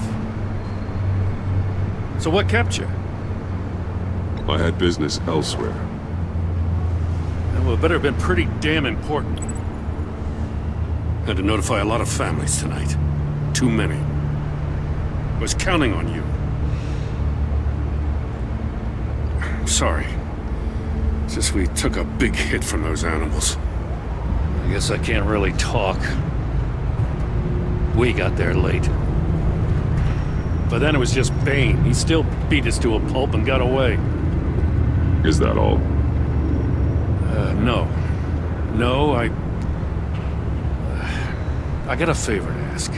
[SPEAKER 14] So what kept you?
[SPEAKER 1] I had business elsewhere.
[SPEAKER 14] Well, it better have been pretty damn important. Had to notify a lot of families tonight. Too many. Was counting on you. Sorry. It's just we took a big hit from those animals. I guess I can't really talk. We got there late. But then it was just Bane. He still beat us to a pulp and got away.
[SPEAKER 1] Is that all?
[SPEAKER 14] No. No, I got a favor to ask.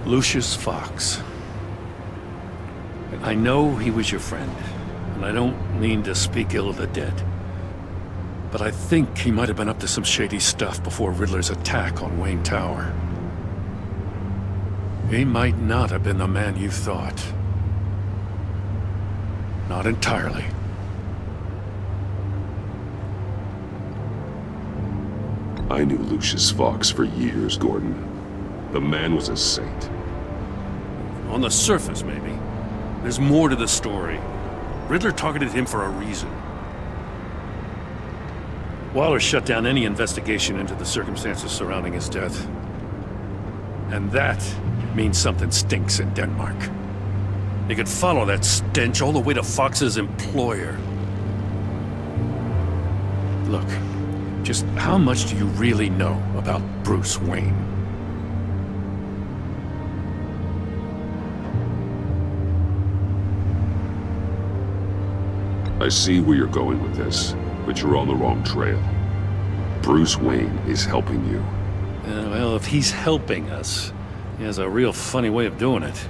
[SPEAKER 14] Lucius Fox. I know he was your friend, and I don't mean to speak ill of the dead. But I think he might have been up to some shady stuff before Riddler's attack on Wayne Tower. He might not have been the man you thought. Not entirely.
[SPEAKER 1] I knew Lucius Fox for years, Gordon. The man was a saint.
[SPEAKER 14] On the surface, maybe. There's more to the story. Riddler targeted him for a reason. Waller shut down any investigation into the circumstances surrounding his death. And that means something stinks in Denmark. You could follow that stench all the way to Fox's employer. Look, just how much do you really know about Bruce Wayne?
[SPEAKER 1] I see where you're going with this, but you're on the wrong trail. Bruce Wayne is helping you.
[SPEAKER 14] Well, if he's helping us, he has a real funny way of doing it.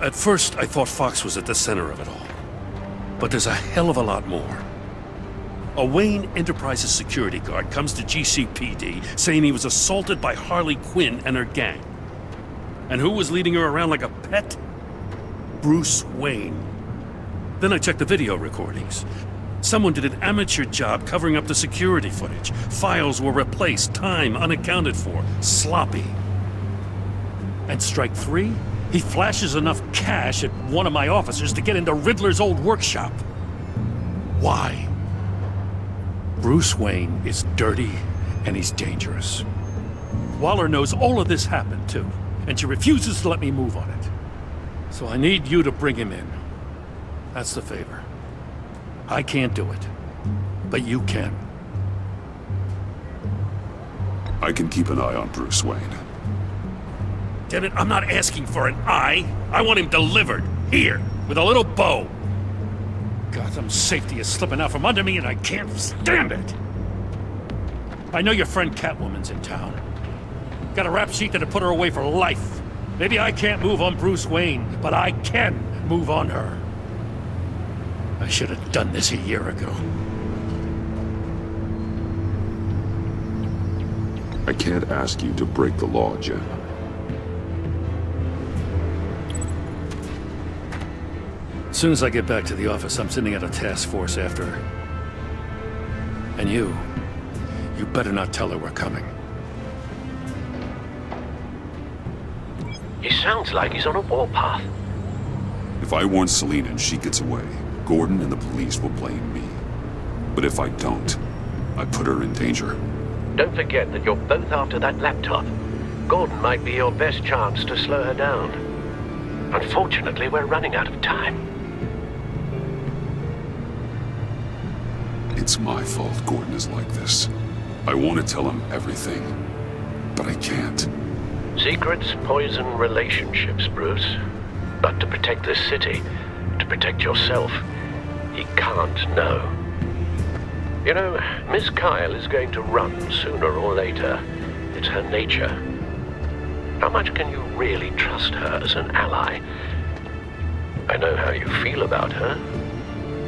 [SPEAKER 14] At first, I thought Fox was at the center of it all. But there's a hell of a lot more. A Wayne Enterprises security guard comes to GCPD saying he was assaulted by Harley Quinn and her gang. And who was leading her around like a pet? Bruce Wayne. Then I checked the video recordings. Someone did an amateur job covering up the security footage. Files were replaced, time unaccounted for, sloppy. And strike three? He flashes enough cash at one of my officers to get into Riddler's old workshop. Why? Bruce Wayne is dirty and he's dangerous. Waller knows all of this happened too, and she refuses to let me move on it. So I need you to bring him in. That's the favor. I can't do it, but you can.
[SPEAKER 1] I can keep an eye on Bruce Wayne.
[SPEAKER 14] Damn it, I'm not asking for an eye. I want him delivered. Here, with a little bow. Gotham's safety is slipping out from under me and I can't stand it. I know your friend Catwoman's in town. Got a rap sheet that'll put her away for life. Maybe I can't move on Bruce Wayne, but I can move on her. I should have done this a year ago.
[SPEAKER 15] I can't ask you to break the law, Jim.
[SPEAKER 14] As soon as I get back to the office, I'm sending out a task force after her. And you better not tell her we're coming.
[SPEAKER 11] He sounds like he's on a warpath.
[SPEAKER 15] If I warn Selina and she gets away, Gordon and the police will blame me. But if I don't, I put her in danger.
[SPEAKER 11] Don't forget that you're both after that laptop. Gordon might be your best chance to slow her down. Unfortunately, we're running out of time.
[SPEAKER 15] It's my fault Gordon is like this. I want to tell him everything, but I can't.
[SPEAKER 11] Secrets poison relationships, Bruce. But to protect this city, to protect yourself, he can't know. You know, Miss Kyle is going to run sooner or later. It's her nature. How much can you really trust her as an ally? I know how you feel about her.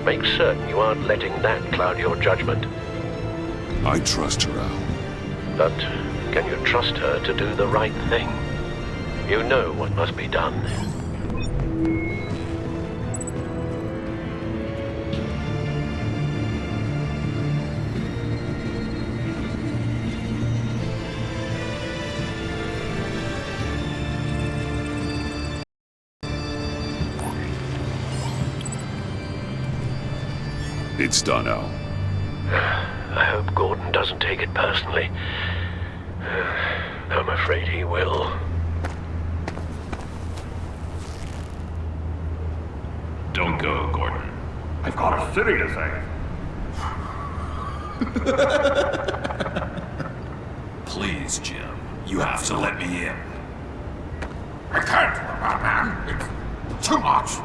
[SPEAKER 11] Make certain you aren't letting that cloud your judgment.
[SPEAKER 15] I trust her, Al.
[SPEAKER 11] But can you trust her to do the right thing? You know what must be done.
[SPEAKER 15] It's done, Al.
[SPEAKER 11] I hope Gordon doesn't take it personally. I'm afraid he will.
[SPEAKER 16] Don't go, Gordon. I've got a city to save. Please, Jim. You have to let me in. I can't, Batman. It's too much.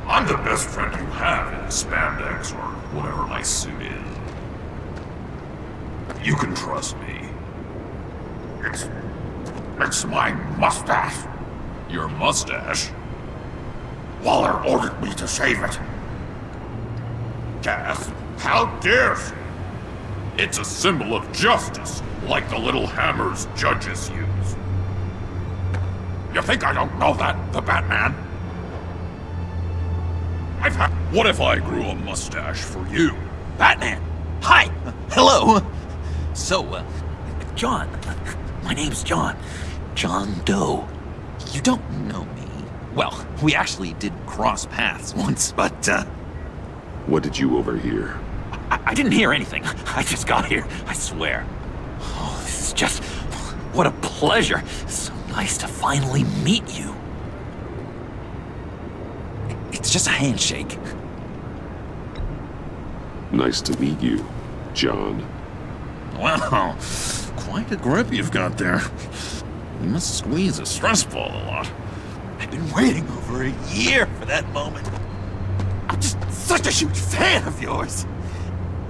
[SPEAKER 16] I'm the best friend you have in spandex or whatever my suit is. You can trust me. It's my mustache. Your mustache? Waller ordered me to shave it. Cass, how dare she? It's a symbol of justice, like the little hammers judges use. You think I don't know that, the Batman? What if I grew a mustache for you?
[SPEAKER 7] Batman! Hi! Hello! So, John. My name's John. John Doe. You don't know me. Well, we actually did cross paths once, but,
[SPEAKER 15] What did you overhear?
[SPEAKER 7] I didn't hear anything. I just got here, I swear. Oh, this is just... what a pleasure. So nice to finally meet you. It's just a handshake.
[SPEAKER 15] Nice to meet you, John.
[SPEAKER 16] Wow, quite a grip you've got there. You must squeeze a stress ball a lot.
[SPEAKER 7] I've been waiting over a year for that moment. I'm just such a huge fan of yours.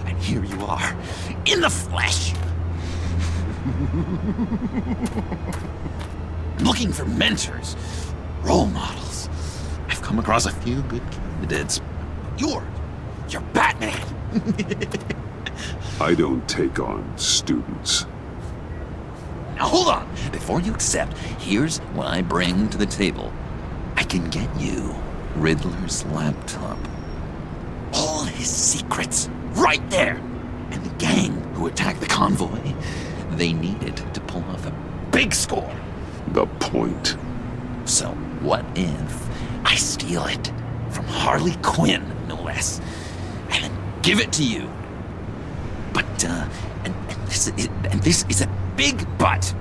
[SPEAKER 7] And here you are, in the flesh. Looking for mentors, role models. I've come across a few good candidates. You're Batman.
[SPEAKER 15] I don't take on students.
[SPEAKER 7] Now hold on. Before you accept, here's what I bring to the table. I can get you Riddler's laptop. All his secrets, right there. And the gang who attacked the convoy, they needed to pull off a big score.
[SPEAKER 15] The point.
[SPEAKER 7] So what if I steal it from Harley Quinn, no less, and then give it to you? But, and this is a big but.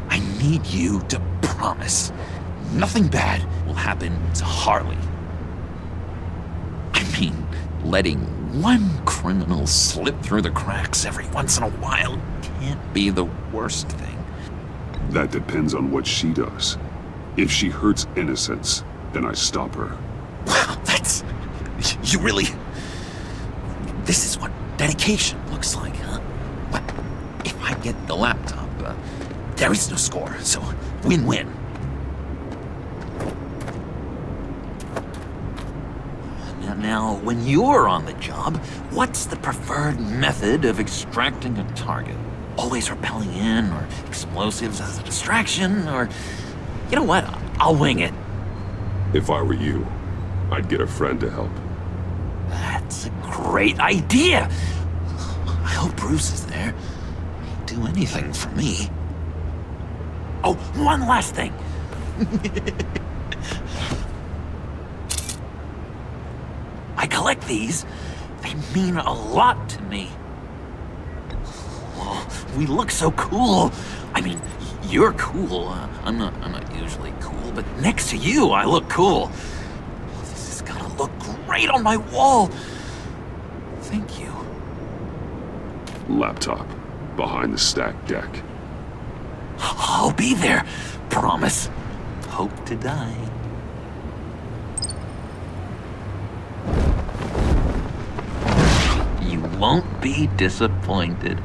[SPEAKER 7] I need you to promise nothing bad will happen to Harley. I mean, letting one criminal slip through the cracks every once in a while can't be the worst thing.
[SPEAKER 15] That depends on what she does. If she hurts innocents, Then I stop her.
[SPEAKER 7] Wow, that's... You really... This is what dedication looks like, huh? Well, if I get the laptop, there is no score, so win-win. Now, when you're on the job, what's the preferred method of extracting a target? Always rappelling in, or explosives as a distraction, or... You know what? I'll wing it.
[SPEAKER 15] If I were you, I'd get a friend to help.
[SPEAKER 7] That's a great idea! I hope Bruce is there. He'd do anything for me. Oh, one last thing! I collect these. They mean a lot to me. Oh, we look so cool. I mean, you're cool. I'm not usually cool, but next to you, I look cool. This is gonna look great on my wall. Thank you.
[SPEAKER 15] Laptop. Behind the stacked deck.
[SPEAKER 7] I'll be there. Promise. Hope to die. You won't be disappointed.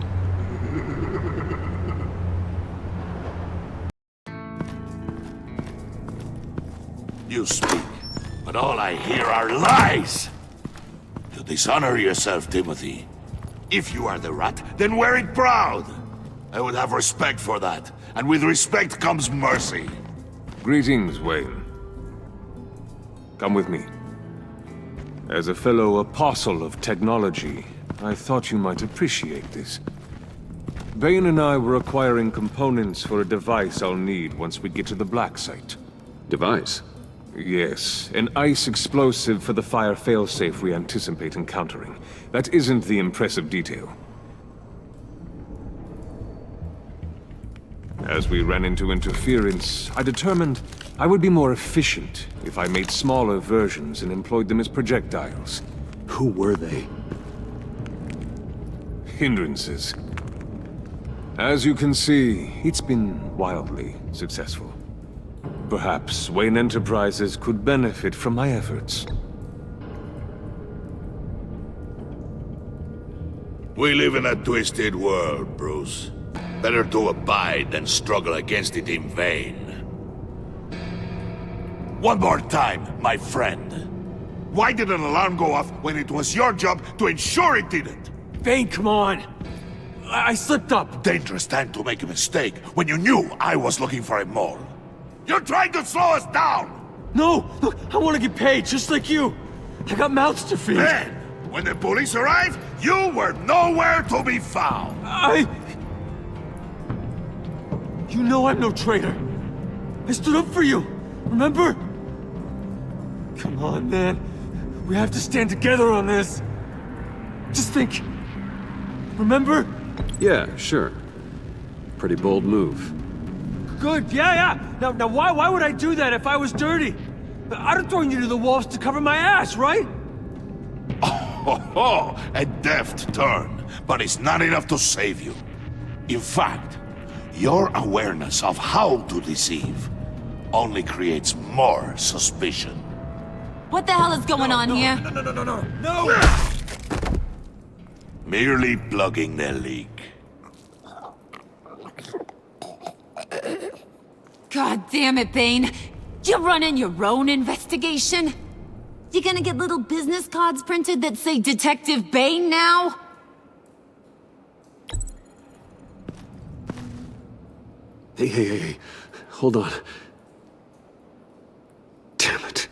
[SPEAKER 5] You speak, but all I hear are lies! You dishonor yourself, Timothy. If you are the rat, then wear it proud! I would have respect for that, and with respect comes mercy.
[SPEAKER 4] Greetings, Wayne. Come with me. As a fellow apostle of technology, I thought you might appreciate this. Bane and I were acquiring components for a device I'll need once we get to the Black Site.
[SPEAKER 10] Device?
[SPEAKER 4] Yes, an ice explosive for the fire failsafe we anticipate encountering. That isn't the impressive detail. As we ran into interference, I determined I would be more efficient if I made smaller versions and employed them as projectiles.
[SPEAKER 1] Who were they?
[SPEAKER 4] Hindrances. As you can see, it's been wildly successful. Perhaps Wayne Enterprises could benefit from my efforts.
[SPEAKER 5] We live in a twisted world, Bruce. Better to abide than struggle against it in vain. One more time, my friend. Why did an alarm go off when it was your job to ensure it didn't?
[SPEAKER 6] Bane, come on! I slipped up!
[SPEAKER 5] Dangerous time to make a mistake when you knew I was looking for a mole. You're trying to slow us down!
[SPEAKER 6] No! Look, I want to get paid, just like you! I got mouths to feed!
[SPEAKER 5] Then, when the police arrived, you were nowhere to be found!
[SPEAKER 6] You know I'm no traitor! I stood up for you, remember? Come on, man. We have to stand together on this. Just think. Remember?
[SPEAKER 10] Yeah, sure. Pretty bold move.
[SPEAKER 6] Good, yeah. Now why would I do that if I was dirty? I'd have thrown you to the wolves to cover my ass, right?
[SPEAKER 5] Oh, a deft turn, but it's not enough to save you. In fact, your awareness of how to deceive only creates more suspicion.
[SPEAKER 3] What the hell is going on here?
[SPEAKER 6] No!
[SPEAKER 5] Merely plugging the leak.
[SPEAKER 3] God damn it, Bane. You're running your own investigation? You gonna get little business cards printed that say Detective Bane now?
[SPEAKER 10] Hey. Hold on. Damn it.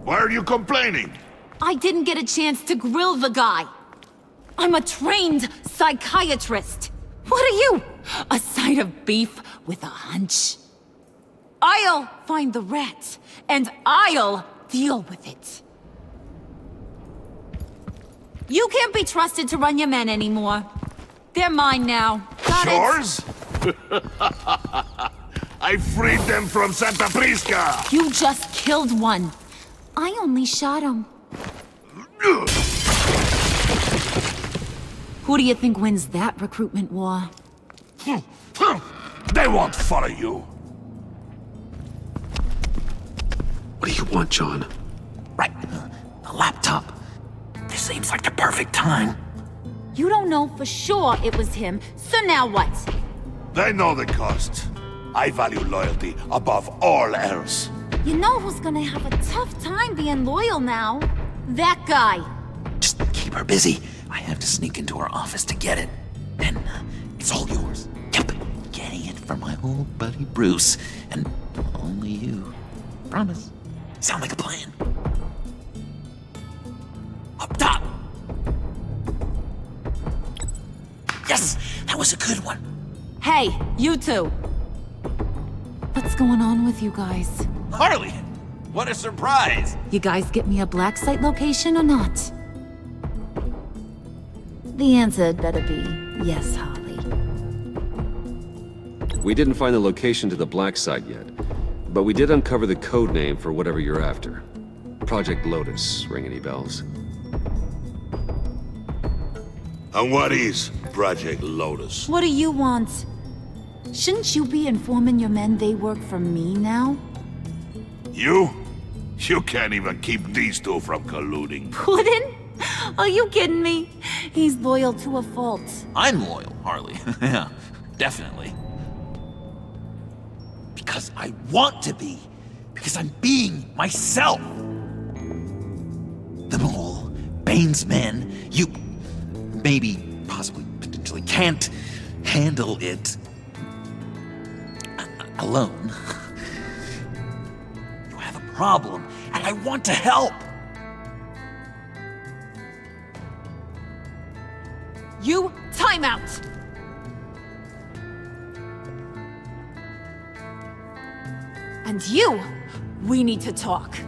[SPEAKER 5] Why are you complaining?
[SPEAKER 3] I didn't get a chance to grill the guy. I'm a trained psychiatrist. What are you? A side of beef with a hunch? I'll find the rat, and I'll deal with it. You can't be trusted to run your men anymore. They're mine now. Got
[SPEAKER 5] Yours? I freed them from Santa Prisca!
[SPEAKER 3] You just killed one. I only shot him. Who do you think wins that recruitment war?
[SPEAKER 5] They won't follow you.
[SPEAKER 1] What do you want, John?
[SPEAKER 7] Right, the laptop. This seems like the perfect time.
[SPEAKER 3] You don't know for sure it was him, so now what?
[SPEAKER 5] They know the cost. I value loyalty above all else.
[SPEAKER 3] You know who's gonna have a tough time being loyal now? That guy.
[SPEAKER 7] Just keep her busy. I have to sneak into her office to get it. Then it's all yours. Yep, getting it from my old buddy Bruce, and only you. Promise. Sound like a plan? Up top! Yes, that was a good one.
[SPEAKER 3] Hey, you two. What's going on with you guys?
[SPEAKER 7] Harley, what a surprise!
[SPEAKER 3] You guys get me a black site location or not? The answer had better be yes, Harley.
[SPEAKER 10] We didn't find the location to the black site yet, but we did uncover the code name for whatever you're after. Project Lotus. Ring any bells?
[SPEAKER 5] And what is Project Lotus?
[SPEAKER 3] What do you want? Shouldn't you be informing your men they work for me now?
[SPEAKER 5] You? You can't even keep these two from colluding.
[SPEAKER 3] Puddin'? Are you kidding me? He's loyal to a fault.
[SPEAKER 7] I'm loyal, Harley. Yeah, definitely. Because I want to be. Because I'm being myself. The Mole, Bane's men, you maybe, possibly, potentially can't handle it alone. You have a problem, and I want to help.
[SPEAKER 3] You, time out! And you, we need to talk.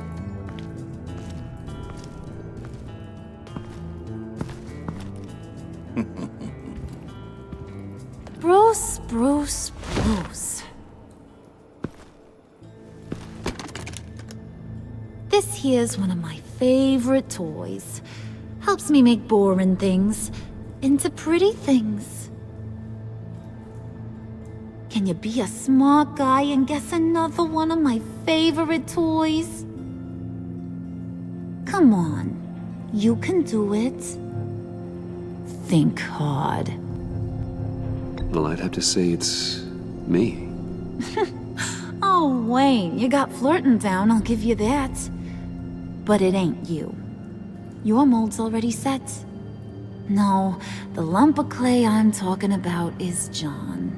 [SPEAKER 3] Bruce. This here's one of my favorite toys. Helps me make boring things into pretty things. Can you be a smart guy and guess another one of my favorite toys? Come on, you can do it. Think hard.
[SPEAKER 10] Well, I'd have to say it's me.
[SPEAKER 3] Oh, Wayne, you got flirting down, I'll give you that. But it ain't you. Your mold's already set. No, the lump of clay I'm talking about is John.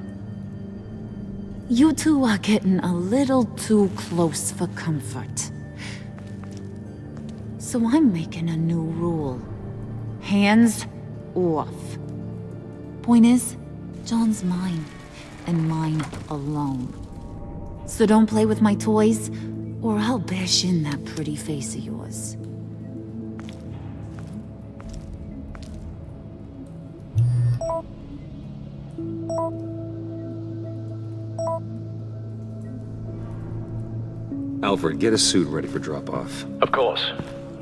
[SPEAKER 3] You two are getting a little too close for comfort. So I'm making a new rule. Hands off. Point is, John's mine, and mine alone. So don't play with my toys, or I'll bash in that pretty face of yours.
[SPEAKER 10] Alfred, get a suit ready for drop-off.
[SPEAKER 11] Of course.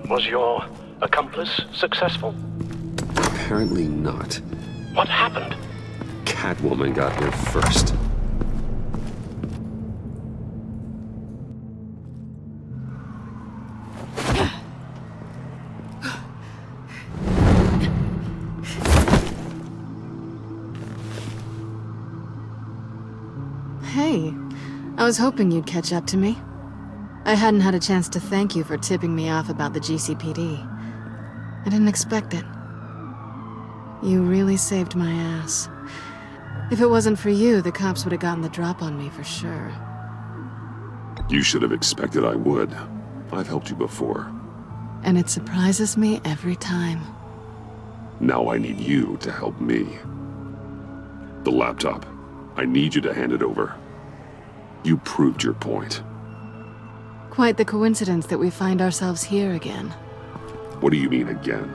[SPEAKER 11] Was your accomplice successful?
[SPEAKER 10] Apparently not.
[SPEAKER 11] What happened?
[SPEAKER 10] Catwoman got here first.
[SPEAKER 2] Hey, I was hoping you'd catch up to me. I hadn't had a chance to thank you for tipping me off about the GCPD. I didn't expect it. You really saved my ass. If it wasn't for you, the cops would have gotten the drop on me for sure.
[SPEAKER 15] You should have expected I would. I've helped you before.
[SPEAKER 2] And it surprises me every time.
[SPEAKER 15] Now I need you to help me. The laptop. I need you to hand it over. You proved your point.
[SPEAKER 2] Quite the coincidence that we find ourselves here again.
[SPEAKER 15] What do you mean again?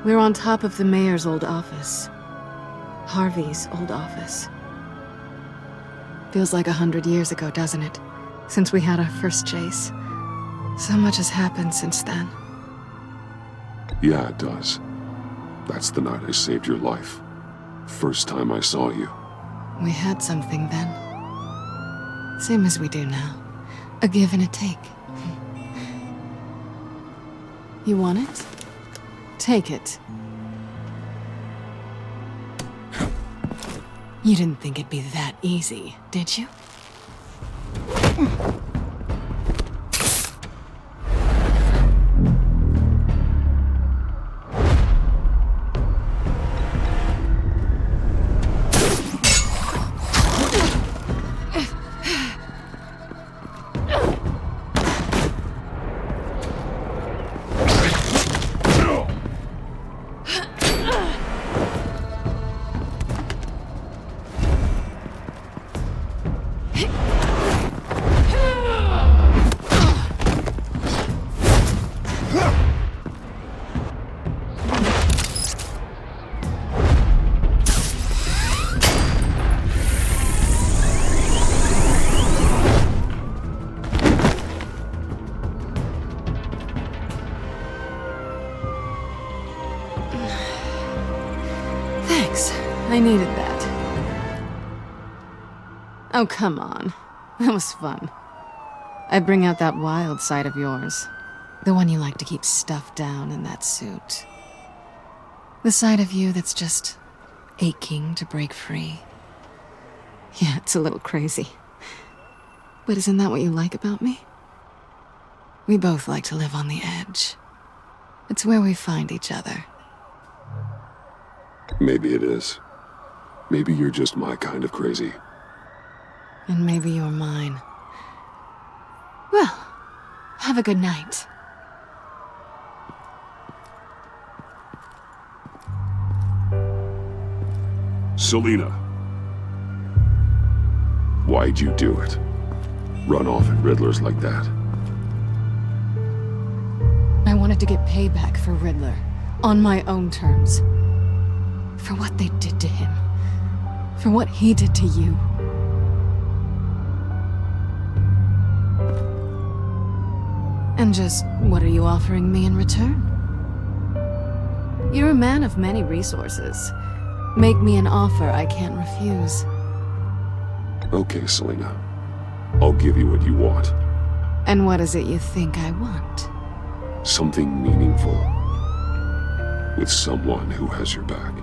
[SPEAKER 2] We're on top of the mayor's old office. Harvey's old office. Feels like 100 years ago, doesn't it? Since we had our first chase. So much has happened since then.
[SPEAKER 15] Yeah, it does. That's the night I saved your life. First time I saw you.
[SPEAKER 2] We had something then. Same as we do now. A give and a take. You want it? Take it. You didn't think it'd be that easy, did you? I needed that. Oh, come on. That was fun. I bring out that wild side of yours. The one you like to keep stuffed down in that suit. The side of you that's just aching to break free. Yeah, it's a little crazy. But isn't that what you like about me? We both like to live on the edge. It's where we find each other.
[SPEAKER 15] Maybe it is. Maybe you're just my kind of crazy.
[SPEAKER 2] And maybe you're mine. Well, have a good night.
[SPEAKER 15] Selina. Why'd you do it? Run off at Riddlers like that?
[SPEAKER 2] I wanted to get payback for Riddler. On my own terms. For what they did to him. For what he did to you. And just what are you offering me in return? You're a man of many resources. Make me an offer I can't refuse.
[SPEAKER 15] Okay, Selina. I'll give you what you want.
[SPEAKER 2] And what is it you think I want?
[SPEAKER 15] Something meaningful. With someone who has your back.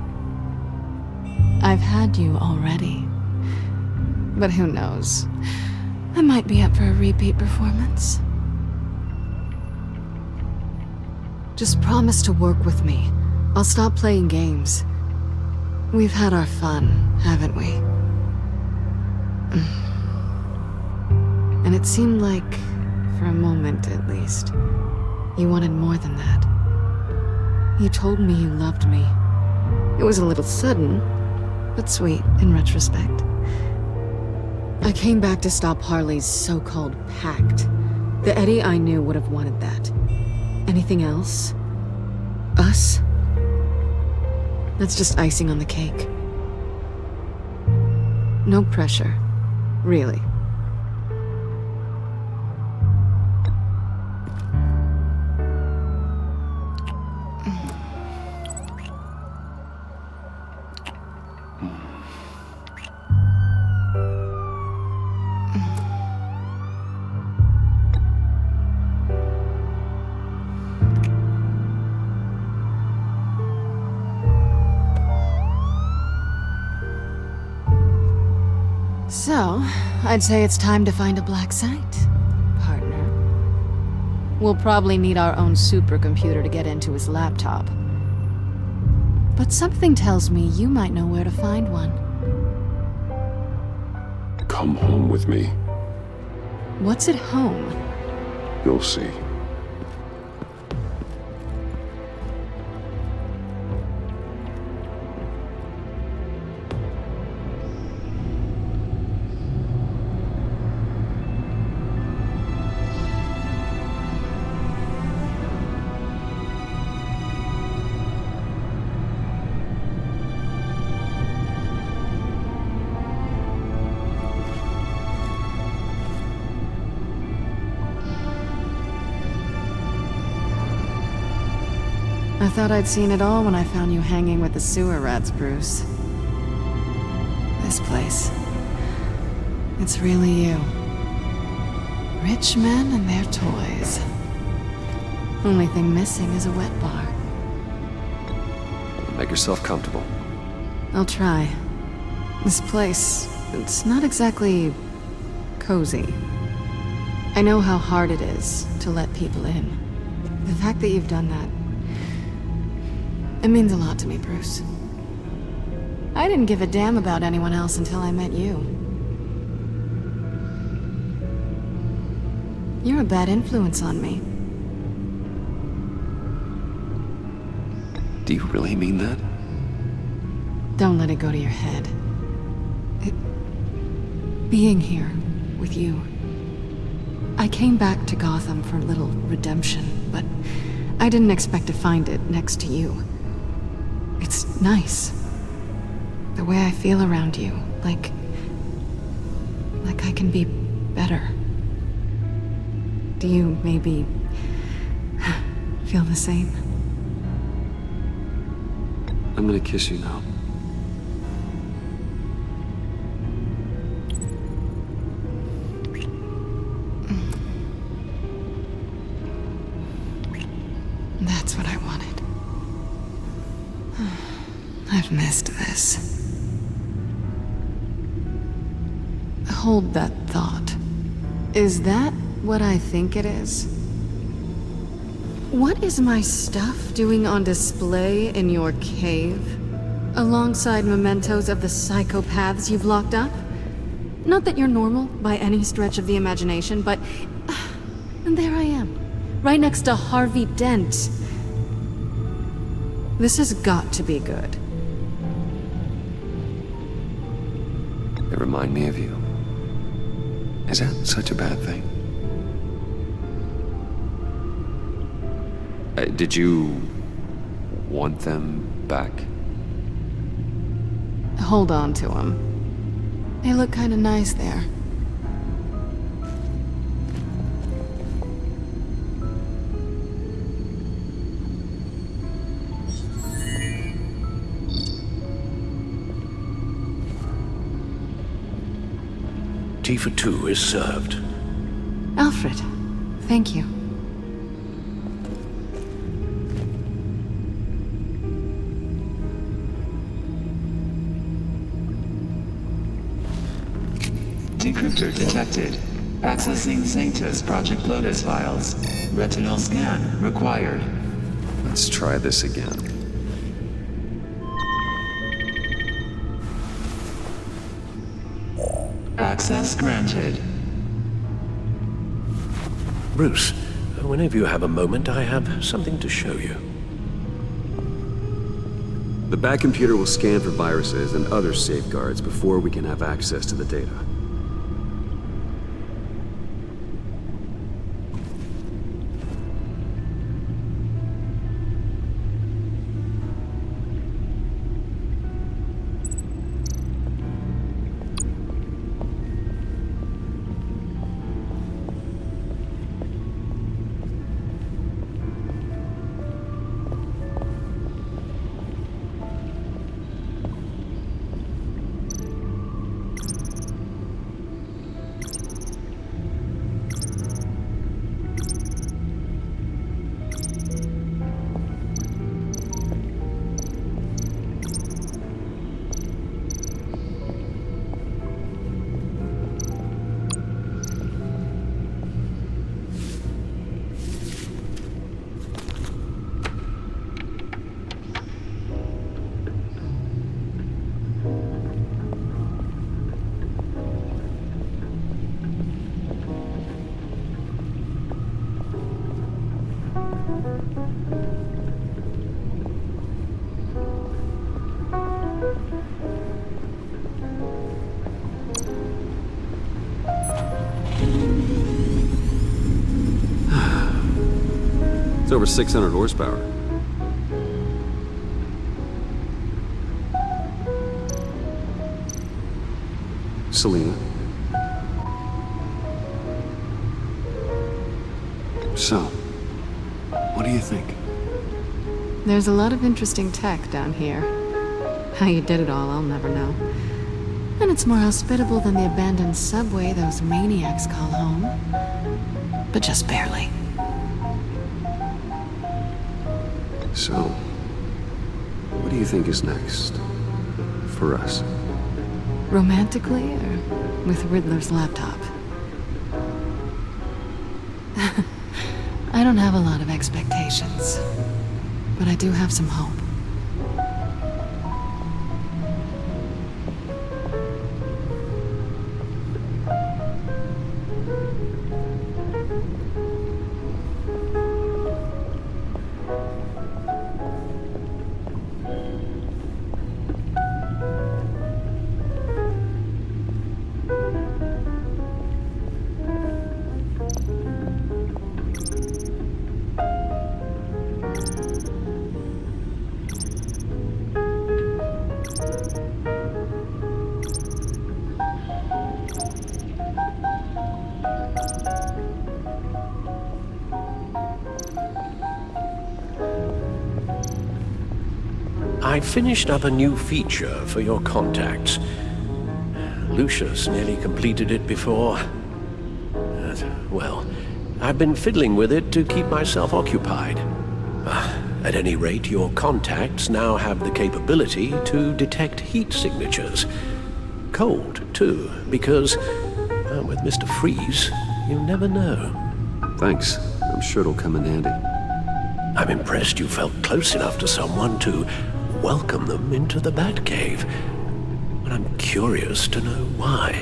[SPEAKER 2] I've had you already. But who knows? I might be up for a repeat performance. Just promise to work with me. I'll stop playing games. We've had our fun, haven't we? And it seemed like, for a moment at least, you wanted more than that. You told me you loved me. It was a little sudden, but sweet in retrospect. I came back to stop Harley's so-called pact. The Eddie I knew would have wanted that. Anything else? Us? That's just icing on the cake. No pressure. Really. So, I'd say it's time to find a black site, partner. We'll probably need our own supercomputer to get into his laptop. But something tells me you might know where to find one.
[SPEAKER 15] Come home with me.
[SPEAKER 2] What's at home?
[SPEAKER 15] You'll see.
[SPEAKER 2] thought I'd seen it all when I found you hanging with the sewer rats, Bruce. This place. It's really you. Rich men and their toys. Only thing missing is a wet bar.
[SPEAKER 10] Make yourself comfortable.
[SPEAKER 2] I'll try. This place, it's not exactly cozy. I know how hard it is to let people in. The fact that you've done that, it means a lot to me, Bruce. I didn't give a damn about anyone else until I met you. You're a bad influence on me.
[SPEAKER 10] Do you really mean that?
[SPEAKER 2] Don't let it go to your head. Being here with you. I came back to Gotham for a little redemption, but I didn't expect to find it next to you. It's nice. The way I feel around you, like I can be better. Do you maybe feel the same?
[SPEAKER 10] I'm gonna kiss you now.
[SPEAKER 2] That's what I wanted. I've missed this. Hold that thought. Is that what I think it is? What is my stuff doing on display in your cave? Alongside mementos of the psychopaths you've locked up? Not that you're normal by any stretch of the imagination, but... and there I am. Right next to Harvey Dent. This has got to be good.
[SPEAKER 10] They remind me of you. Is that such a bad thing? Did you want them back?
[SPEAKER 2] Hold on to them. They look kind of nice there.
[SPEAKER 5] Tea for two is served.
[SPEAKER 2] Alfred, thank you.
[SPEAKER 12] Decryptor detected. Accessing Sanctus Project Lotus files. Retinal scan required.
[SPEAKER 10] Let's try this again.
[SPEAKER 12] Access granted.
[SPEAKER 11] Bruce, whenever you have a moment, I have something to show you.
[SPEAKER 10] The back computer will scan for viruses and other safeguards before we can have access to the data. It's over 600 horsepower. Selena. So, what do you think?
[SPEAKER 2] There's a lot of interesting tech down here. How you did it all, I'll never know. And it's more hospitable than the abandoned subway those maniacs call home. But just barely.
[SPEAKER 1] So, what do you think is next? For us?
[SPEAKER 2] Romantically, or with Riddler's laptop? I don't have a lot of expectations, but I do have some hope.
[SPEAKER 11] I finished up a new feature for your contacts. Lucius nearly completed it before. Well, I've been fiddling with it to keep myself occupied. At any rate, your contacts now have the capability to detect heat signatures. Cold, too, because with Mr. Freeze, you never know.
[SPEAKER 1] Thanks. I'm sure it'll come in handy.
[SPEAKER 11] I'm impressed you felt close enough to someone to welcome them into the Batcave. But I'm curious to know why.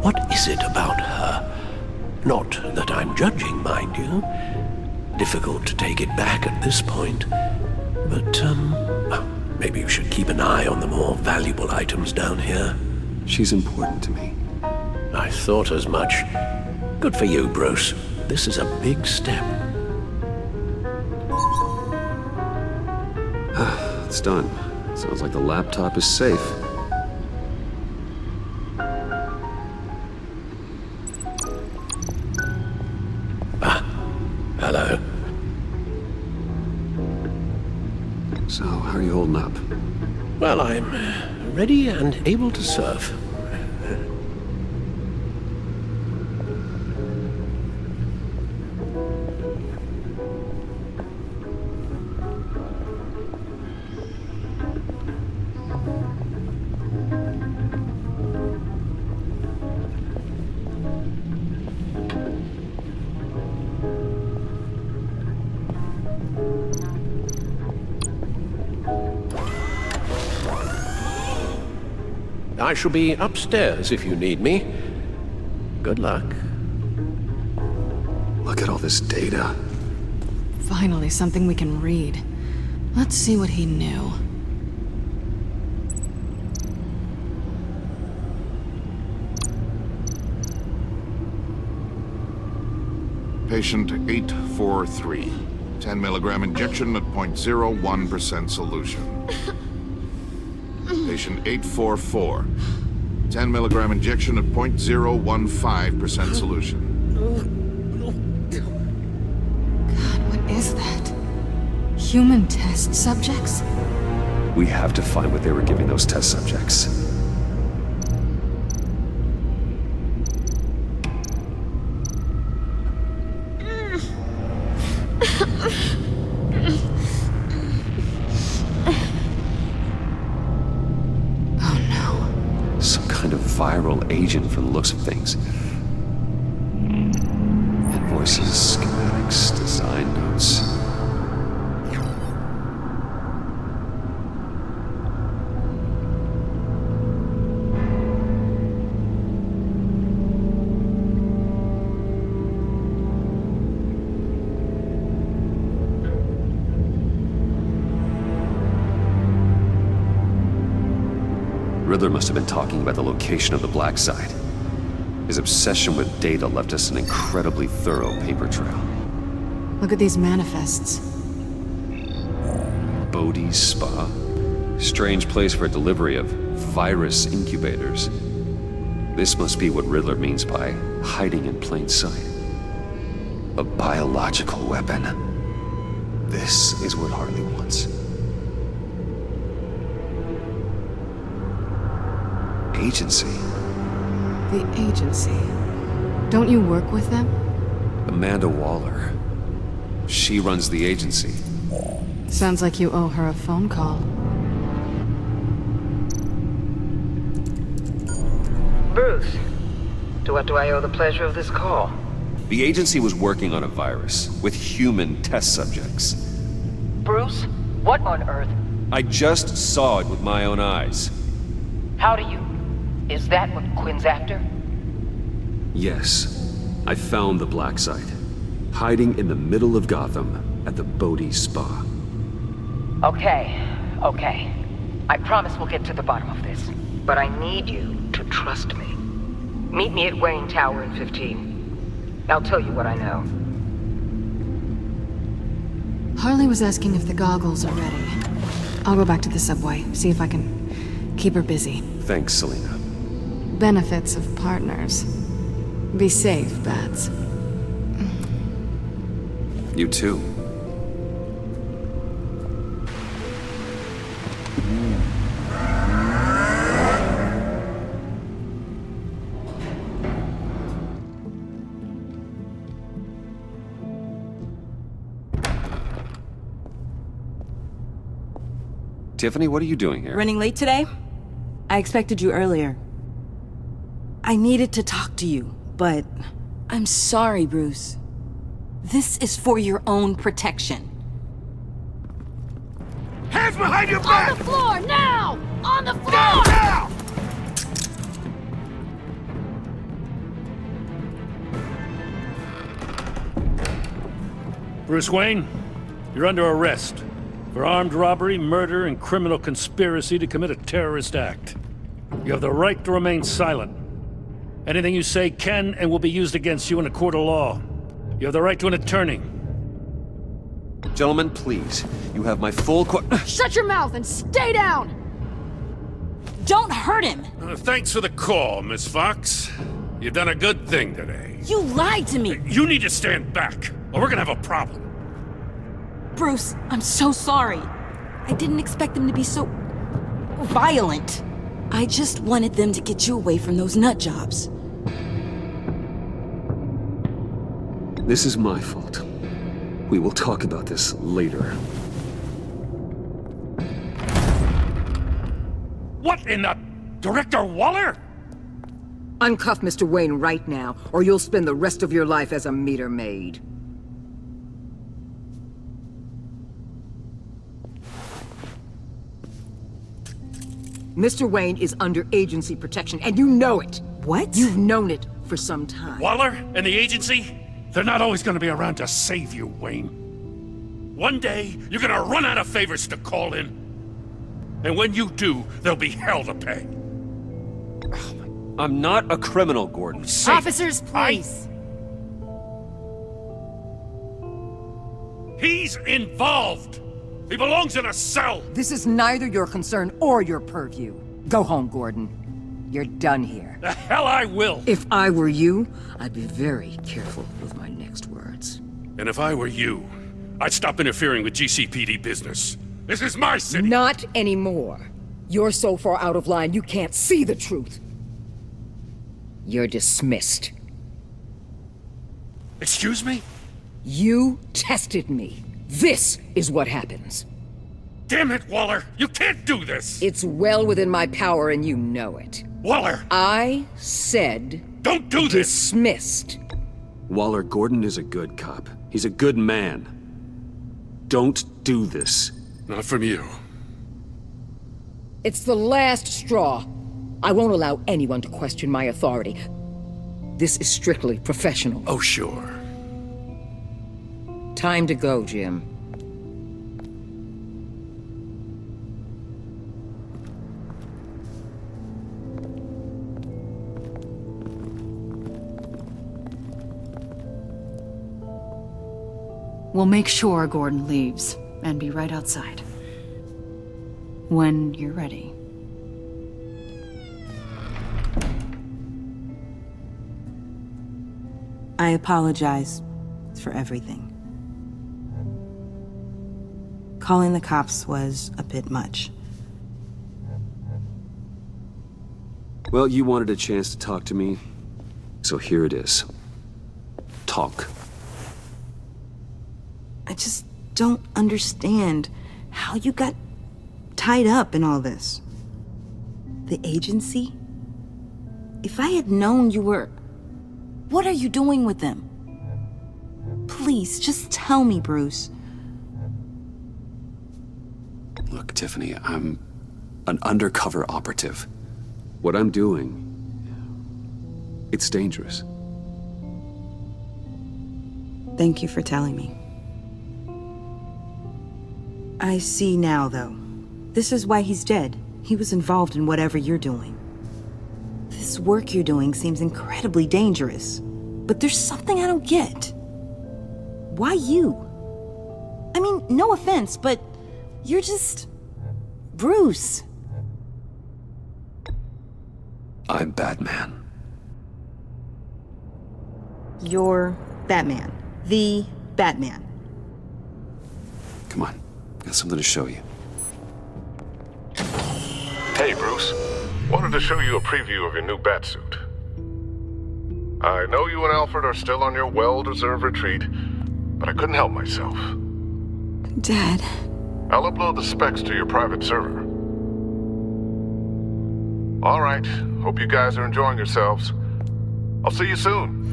[SPEAKER 11] What is it about her? Not that I'm judging, mind you. Difficult to take it back at this point. But, maybe you should keep an eye on the more valuable items down here.
[SPEAKER 1] She's important to me.
[SPEAKER 11] I thought as much. Good for you, Bruce. This is a big step.
[SPEAKER 1] It's done. Sounds like the laptop is safe.
[SPEAKER 11] Hello.
[SPEAKER 1] So, how are you holding up?
[SPEAKER 11] Well, I'm ready and able to serve. I shall be upstairs if you need me. Good luck.
[SPEAKER 1] Look at all this data.
[SPEAKER 2] Finally, something we can read. Let's see what he knew.
[SPEAKER 17] Patient 843. 10 milligram injection at 0.01% solution. Patient 844. 10 milligram injection at 0.015% solution.
[SPEAKER 2] God, what is that? Human test subjects?
[SPEAKER 1] We have to find what they were giving those test subjects. Viral agent from the looks of things. Invoices, schematics, design notes. Riddler must have been talking about the location of the black site. His obsession with data left us an incredibly thorough paper trail.
[SPEAKER 2] Look at these manifests.
[SPEAKER 1] Bodhi's Spa? Strange place for delivery of virus incubators. This must be what Riddler means by hiding in plain sight. A biological weapon. This is what Harley wants. Agency.
[SPEAKER 2] The agency. Don't you work with them?
[SPEAKER 1] Amanda Waller. She runs the agency.
[SPEAKER 2] Sounds like you owe her a phone call.
[SPEAKER 8] Bruce, to what do I owe the pleasure of this call?
[SPEAKER 1] The agency was working on a virus with human test subjects.
[SPEAKER 8] Bruce, what on earth?
[SPEAKER 1] I just saw it with my own eyes.
[SPEAKER 8] How do you... Is that what Quinn's after?
[SPEAKER 1] Yes, I found the black site, hiding in the middle of Gotham at the Bodhi Spa.
[SPEAKER 8] Okay. I promise we'll get to the bottom of this. But I need you to trust me. Meet me at Wayne Tower in 15. I'll tell you what I know.
[SPEAKER 2] Harley was asking if the goggles are ready. I'll go back to the subway, see if I can keep her busy.
[SPEAKER 1] Thanks, Selena.
[SPEAKER 2] Benefits of partners. Be safe, Bats.
[SPEAKER 1] You too. Tiffany, what are you doing here?
[SPEAKER 18] Running late today? I expected you earlier. I needed to talk to you, but I'm sorry, Bruce. This is for your own protection.
[SPEAKER 5] Hands behind your back!
[SPEAKER 2] On the floor, now! On the floor!
[SPEAKER 5] Now!
[SPEAKER 14] Bruce Wayne, you're under arrest for armed robbery, murder, and criminal conspiracy to commit a terrorist act. You have the right to remain silent. Anything you say can and will be used against you in a court of law. You have the right to an attorney.
[SPEAKER 1] Gentlemen, please. You have my full
[SPEAKER 2] Shut your mouth and stay down!
[SPEAKER 18] Don't hurt him!
[SPEAKER 14] Thanks for the call, Miss Fox. You've done a good thing today.
[SPEAKER 18] You lied to me!
[SPEAKER 14] You need to stand back, or we're gonna have a problem.
[SPEAKER 18] Bruce, I'm so sorry. I didn't expect them to be so... violent. I just wanted them to get you away from those nut jobs.
[SPEAKER 1] This is my fault. We will talk about this later.
[SPEAKER 14] What in the... Director Waller?
[SPEAKER 19] Uncuff Mr. Wayne right now, or you'll spend the rest of your life as a meter maid. Mr. Wayne is under agency protection, and you know it.
[SPEAKER 18] What?
[SPEAKER 19] You've known it for some time.
[SPEAKER 14] Waller and the agency? They're not always gonna be around to save you, Wayne. One day, you're gonna run out of favors to call in. And when you do, there'll be hell to pay.
[SPEAKER 1] I'm not a criminal, Gordon.
[SPEAKER 2] Officers, please.
[SPEAKER 14] He's involved! He belongs in a cell!
[SPEAKER 19] This is neither your concern or your purview. Go home, Gordon. You're done here.
[SPEAKER 14] The hell I will!
[SPEAKER 19] If I were you, I'd be very careful with my next words.
[SPEAKER 14] And if I were you, I'd stop interfering with GCPD business. This is my city!
[SPEAKER 19] Not anymore. You're so far out of line, you can't see the truth. You're dismissed.
[SPEAKER 14] Excuse me?
[SPEAKER 19] You tested me. This is what happens.
[SPEAKER 14] Damn it, Waller! You can't do this!
[SPEAKER 19] It's well within my power and you know it.
[SPEAKER 14] Waller!
[SPEAKER 19] I said...
[SPEAKER 14] Don't do this!
[SPEAKER 19] Dismissed.
[SPEAKER 1] Waller, Gordon is a good cop. He's a good man. Don't do this.
[SPEAKER 14] Not from you.
[SPEAKER 19] It's the last straw. I won't allow anyone to question my authority. This is strictly professional.
[SPEAKER 14] Oh, sure.
[SPEAKER 19] Time to go, Jim.
[SPEAKER 3] We'll make sure Gordon leaves, and be right outside. When you're ready.
[SPEAKER 18] I apologize for everything. Calling the cops was a bit much.
[SPEAKER 10] Well, you wanted a chance to talk to me, so here it is. Talk.
[SPEAKER 18] I just don't understand how you got tied up in all this. The agency? If I had known you were... What are you doing with them? Please, just tell me, Bruce.
[SPEAKER 1] Look, Tiffany, I'm an undercover operative.
[SPEAKER 10] What I'm doing, it's dangerous.
[SPEAKER 18] Thank you for telling me. I see now, though. This is why he's dead. He was involved in whatever you're doing. This work you're doing seems incredibly dangerous. But there's something I don't get. Why you? I mean, no offense, but you're just... Bruce.
[SPEAKER 1] I'm Batman.
[SPEAKER 18] You're Batman. The Batman.
[SPEAKER 1] Come on, got something to show you.
[SPEAKER 20] Hey, Bruce. Wanted to show you a preview of your new Batsuit. I know you and Alfred are still on your well-deserved retreat, but I couldn't help myself.
[SPEAKER 18] Dad.
[SPEAKER 20] I'll upload the specs to your private server. All right. Hope you guys are enjoying yourselves. I'll see you soon.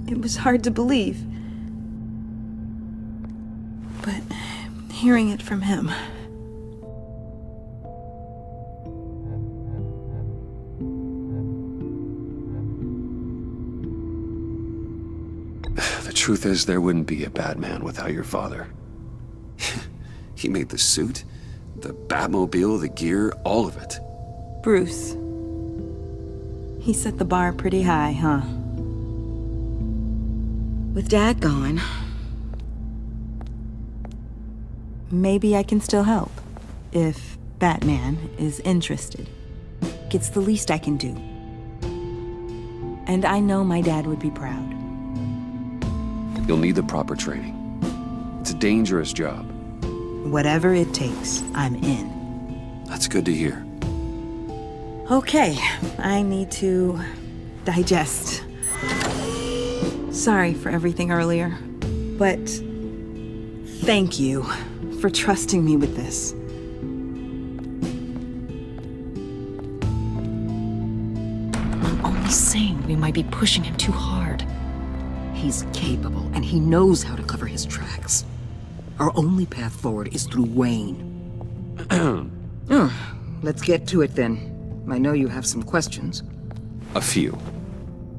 [SPEAKER 18] It was hard to believe. But hearing it from him...
[SPEAKER 1] The truth is, there wouldn't be a Batman without your father. He made the suit, the Batmobile, the gear, all of it.
[SPEAKER 18] Bruce. He set the bar pretty high, huh? With Dad gone... Maybe I can still help. If Batman is interested. It's the least I can do. And I know my dad would be proud.
[SPEAKER 1] You'll need the proper training. It's a dangerous job.
[SPEAKER 18] Whatever it takes, I'm in.
[SPEAKER 1] That's good to hear.
[SPEAKER 18] Okay, I need to digest. Sorry for everything earlier, but thank you for trusting me with this.
[SPEAKER 19] I'm only saying we might be pushing him too hard. He's capable, and he knows how to cover his tracks. Our only path forward is through Wayne. Let's get to it then. I know you have some questions.
[SPEAKER 1] A few.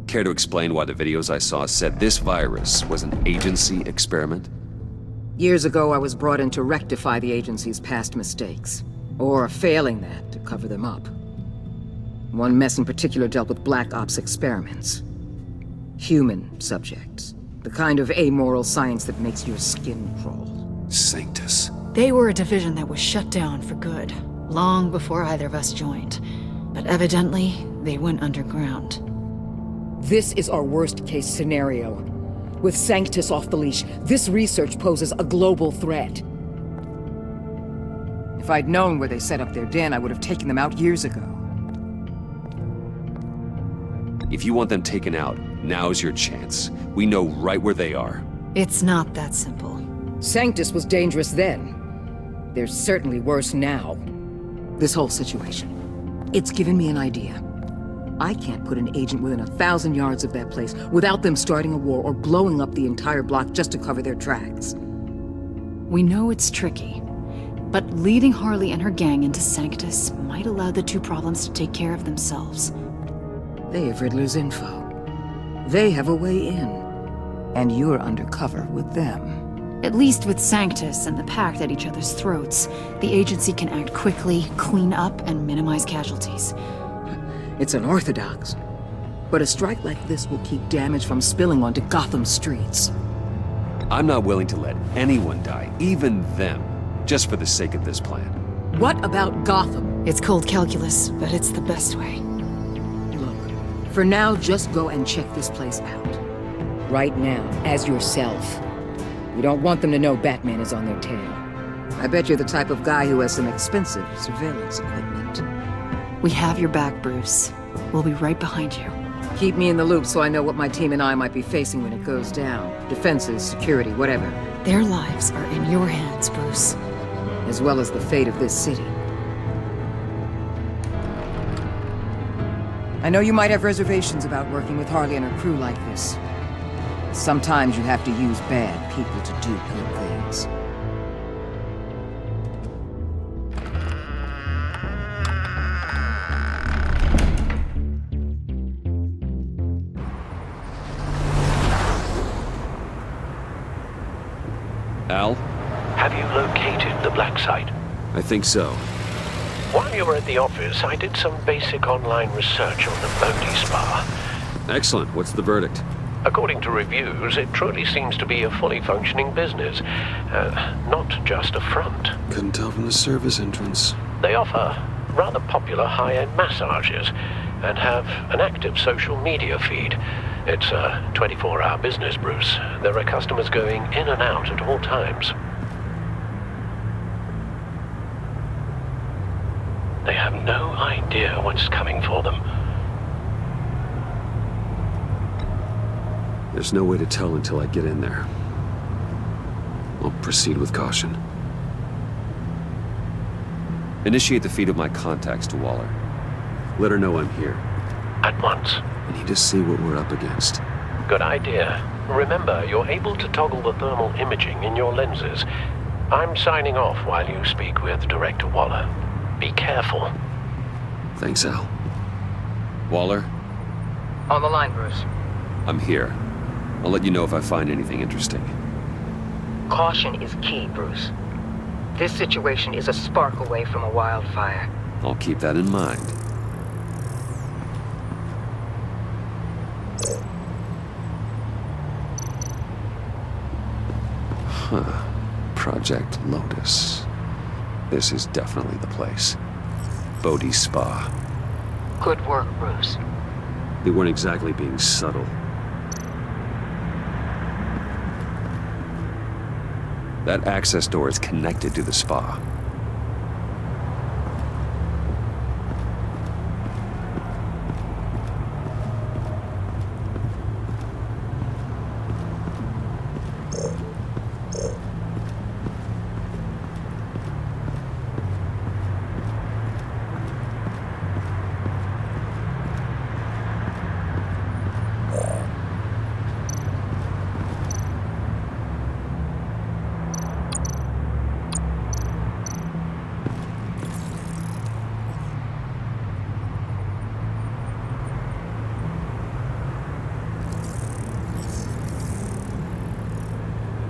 [SPEAKER 1] Care to explain why the videos I saw said this virus was an agency experiment?
[SPEAKER 19] Years ago, I was brought in to rectify the agency's past mistakes. Or, failing that, to cover them up. One mess in particular dealt with Black Ops experiments. Human subjects. The kind of amoral science that makes your skin crawl.
[SPEAKER 1] Sanctus.
[SPEAKER 21] They were a division that was shut down for good, long before either of us joined. But evidently, they went underground.
[SPEAKER 19] This is our worst-case scenario. With Sanctus off the leash, this research poses a global threat. If I'd known where they set up their den, I would have taken them out years ago.
[SPEAKER 1] If you want them taken out, now's your chance. We know right where they are.
[SPEAKER 21] It's not that simple.
[SPEAKER 19] Sanctus was dangerous then. They're certainly worse now. This whole situation, it's given me an idea. I can't put an agent within 1,000 yards of that place without them starting a war or blowing up the entire block just to cover their tracks.
[SPEAKER 21] We know it's tricky, but leading Harley and her gang into Sanctus might allow the two problems to take care of themselves.
[SPEAKER 19] They have Riddler's info. They have a way in. And you're undercover with them.
[SPEAKER 21] At least with Sanctus and the Pact at each other's throats, the agency can act quickly, clean up, and minimize casualties.
[SPEAKER 19] It's unorthodox. But a strike like this will keep damage from spilling onto Gotham streets.
[SPEAKER 1] I'm not willing to let anyone die, even them, just for the sake of this plan.
[SPEAKER 19] What about Gotham?
[SPEAKER 21] It's cold calculus, but it's the best way.
[SPEAKER 19] Look, for now, just go and check this place out. Right now, as yourself. We don't want them to know Batman is on their tail. I bet you're the type of guy who has some expensive surveillance equipment.
[SPEAKER 21] We have your back, Bruce. We'll be right behind you.
[SPEAKER 19] Keep me in the loop so I know what my team and I might be facing when it goes down. Defenses, security, whatever.
[SPEAKER 21] Their lives are in your hands, Bruce.
[SPEAKER 19] As well as the fate of this city. I know you might have reservations about working with Harley and her crew like this. Sometimes you have to use bad people to do good things.
[SPEAKER 10] Al?
[SPEAKER 11] Have you located the black site?
[SPEAKER 10] I think so.
[SPEAKER 11] While you were at the office, I did some basic online research on the Bodhi Spa.
[SPEAKER 10] Excellent. What's the verdict?
[SPEAKER 11] According to reviews, it truly seems to be a fully functioning business, not just a front.
[SPEAKER 10] Couldn't tell from the service entrance.
[SPEAKER 11] They offer rather popular high-end massages and have an active social media feed. It's a 24-hour business, Bruce. There are customers going in and out at all times. They have no idea what's coming for them.
[SPEAKER 10] There's no way to tell until I get in there. I'll proceed with caution. Initiate the feed of my contacts to Waller. Let her know I'm here.
[SPEAKER 11] At once.
[SPEAKER 10] I need to see what we're up against.
[SPEAKER 11] Good idea. Remember, you're able to toggle the thermal imaging in your lenses. I'm signing off while you speak with Director Waller. Be careful.
[SPEAKER 10] Thanks, Al. Waller?
[SPEAKER 19] On the line, Bruce.
[SPEAKER 10] I'm here. I'll let you know if I find anything interesting.
[SPEAKER 19] Caution is key, Bruce. This situation is a spark away from a wildfire.
[SPEAKER 10] I'll keep that in mind. Huh. Project Lotus. This is definitely the place. Bodhi Spa.
[SPEAKER 19] Good work, Bruce.
[SPEAKER 10] They weren't exactly being subtle. That access door is connected to the spa.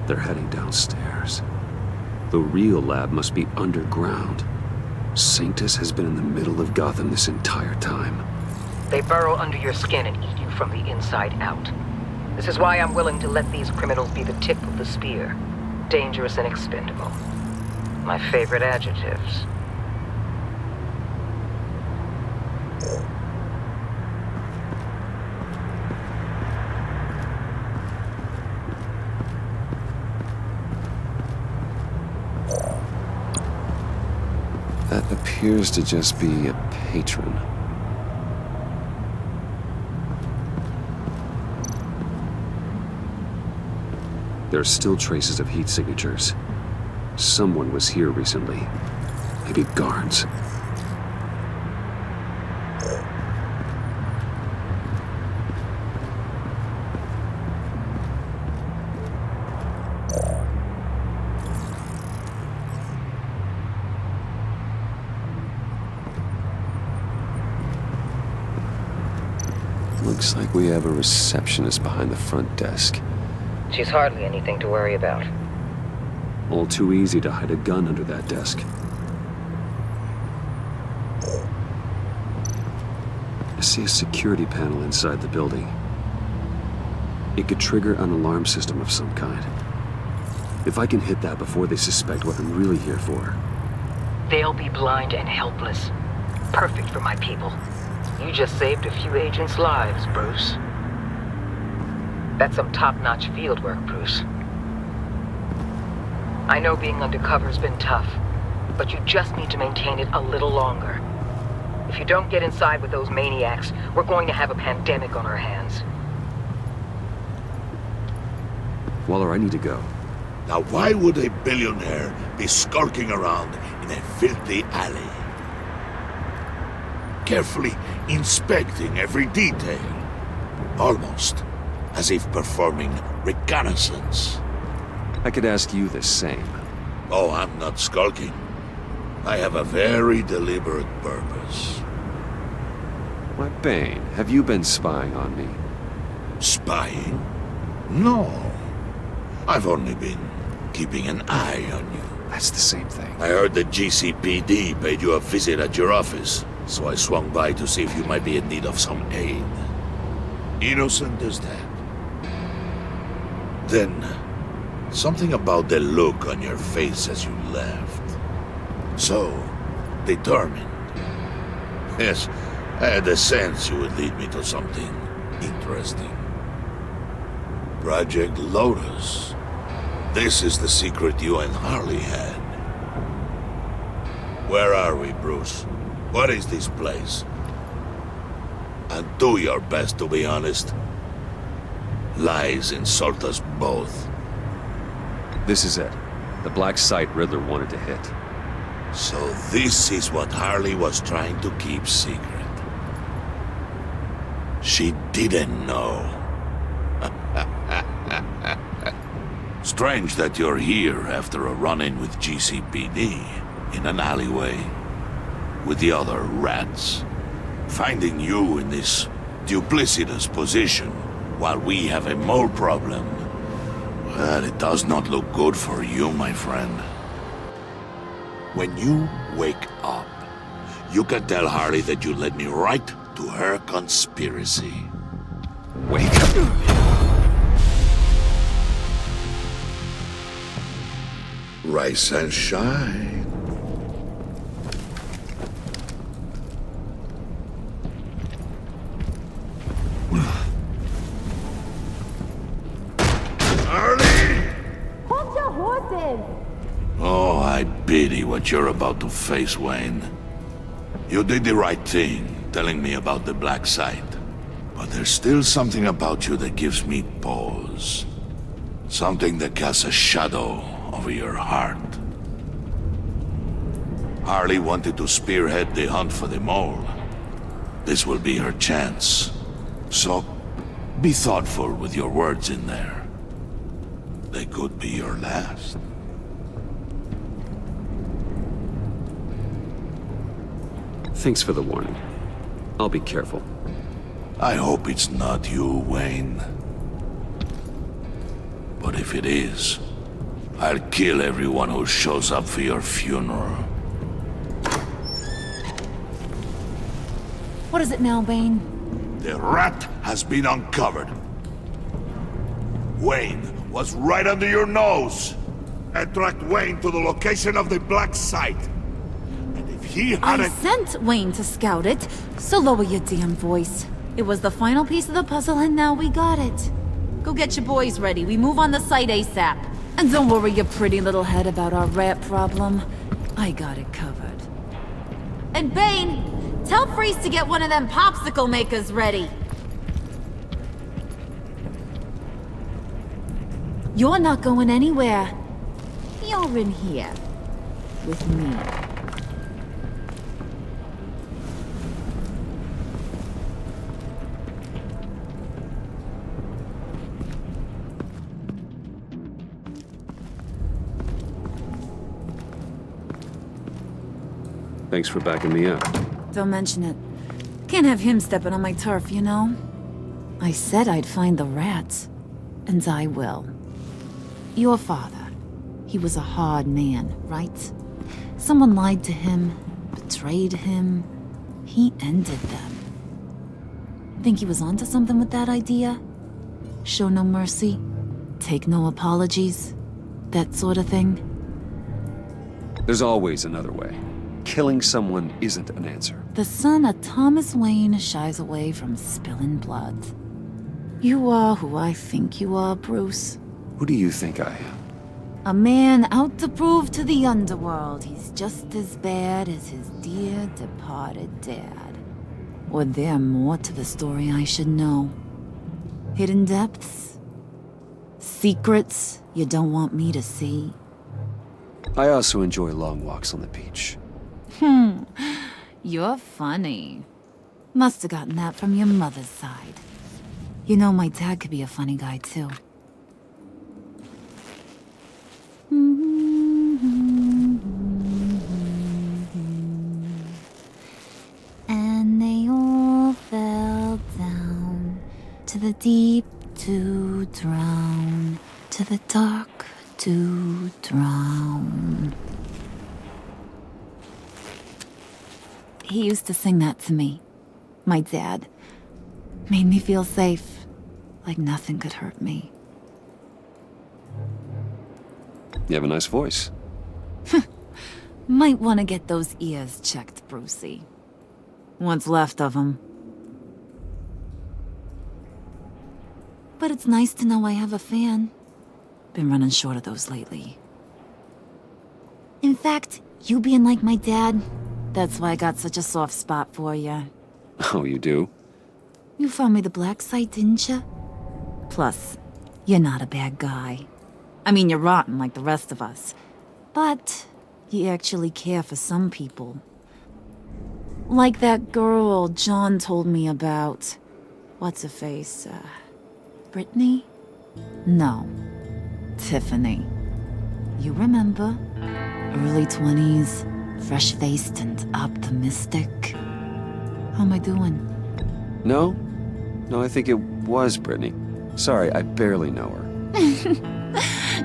[SPEAKER 10] They're heading downstairs. The real lab must be underground. Sanctus has been in the middle of Gotham this entire time.
[SPEAKER 19] They burrow under your skin and eat you from the inside out. This is why I'm willing to let these criminals be the tip of the spear. Dangerous and expendable. My favorite adjectives.
[SPEAKER 10] That appears to just be a patron. There are still traces of heat signatures. Someone was here recently. Maybe guards. Looks like we have a receptionist behind the front desk.
[SPEAKER 19] She's hardly anything to worry about.
[SPEAKER 10] All too easy to hide a gun under that desk. I see a security panel inside the building. It could trigger an alarm system of some kind. If I can hit that before they suspect what I'm really here for.
[SPEAKER 19] They'll be blind and helpless. Perfect for my people. You just saved a few agents' lives, Bruce.
[SPEAKER 8] That's some top-notch fieldwork, Bruce. I know being undercover's been tough, but you just need to maintain it a little longer. If you don't get inside with those maniacs, we're going to have a pandemic on our hands.
[SPEAKER 10] Waller, I need to go.
[SPEAKER 5] Now why would a billionaire be skulking around in a filthy alley? Carefully inspecting every detail. Almost as if performing reconnaissance.
[SPEAKER 10] I could ask you the same.
[SPEAKER 5] Oh, I'm not skulking. I have a very deliberate purpose.
[SPEAKER 10] Why, Bane, have you been spying on me?
[SPEAKER 5] Spying? No. I've only been keeping an eye on you.
[SPEAKER 10] That's the same thing.
[SPEAKER 5] I heard the GCPD paid you a visit at your office, so I swung by to see if you might be in need of some aid. Innocent as that. Then, something about the look on your face as you left. So, determined. Yes, I had a sense you would lead me to something interesting. Project Lotus. This is the secret you and Harley had. Where are we, Bruce? What is this place? And do your best to be honest. Lies insult us both.
[SPEAKER 10] This is it. The black site Riddler wanted to hit.
[SPEAKER 5] So this is what Harley was trying to keep secret. She didn't know. Strange that you're here after a run-in with GCPD in an alleyway with the other rats. Finding you in this duplicitous position while we have a mole problem. Well, it does not look good for you, my friend. When you wake up, you can tell Harley that you led me right to her conspiracy.
[SPEAKER 10] Wake up.
[SPEAKER 5] Rise and shine.
[SPEAKER 3] Hold your horses!
[SPEAKER 5] Oh, I pity what you're about to face, Wayne. You did the right thing, telling me about the black site. But there's still something about you that gives me pause. Something that casts a shadow over your heart. Harley wanted to spearhead the hunt for the mole. This will be her chance. So, be thoughtful with your words in there. They could be your last.
[SPEAKER 10] Thanks for the warning. I'll be careful.
[SPEAKER 5] I hope it's not you, Wayne. But if it is, I'll kill everyone who shows up for your funeral.
[SPEAKER 3] What is it now, Bane?
[SPEAKER 5] The rat has been uncovered. Wayne was right under your nose. I tracked Wayne to the location of the black site. And if he hadn't...
[SPEAKER 3] I sent Wayne to scout it, so lower your damn voice. It was the final piece of the puzzle and now we got it. Go get your boys ready. We move on the site ASAP. And don't worry your pretty little head about our rat problem. I got it covered. And Bane, tell Freeze to get one of them popsicle makers ready. You're not going anywhere. You're in here. With me.
[SPEAKER 10] Thanks for backing me up.
[SPEAKER 3] Don't mention it. Can't have him stepping on my turf, you know? I said I'd find the rats. And I will. Your father. He was a hard man, right? Someone lied to him, betrayed him. He ended them. Think he was onto something with that idea? Show no mercy? Take no apologies? That sort of thing?
[SPEAKER 10] There's always another way. Killing someone isn't an answer.
[SPEAKER 3] The son of Thomas Wayne shies away from spilling blood. You are who I think you are, Bruce.
[SPEAKER 10] Who do you think I am?
[SPEAKER 3] A man out to prove to the underworld he's just as bad as his dear departed dad. Or there more to the story I should know? Hidden depths? Secrets you don't want me to see?
[SPEAKER 10] I also enjoy long walks on the beach.
[SPEAKER 3] You're funny. Must have gotten that from your mother's side. You know, my dad could be a funny guy, too. And they all fell down to the deep to drown, to the dark to drown. He used to sing that to me. My dad. Made me feel safe, like nothing could hurt me.
[SPEAKER 10] You have a nice voice.
[SPEAKER 3] Might want to get those ears checked, Brucey. What's left of them. But it's nice to know I have a fan. Been running short of those lately. In fact, you being like my dad, that's why I got such a soft spot for you.
[SPEAKER 10] Oh, you do?
[SPEAKER 3] You found me the black site, didn't you? Plus, you're not a bad guy. I mean, you're rotten like the rest of us. But you actually care for some people. Like that girl John told me about. What's her face? Brittany? No. Tiffany. You remember? Early 20s, fresh-faced and optimistic. How am I doing?
[SPEAKER 10] No, I think it was Brittany. Sorry, I barely know her.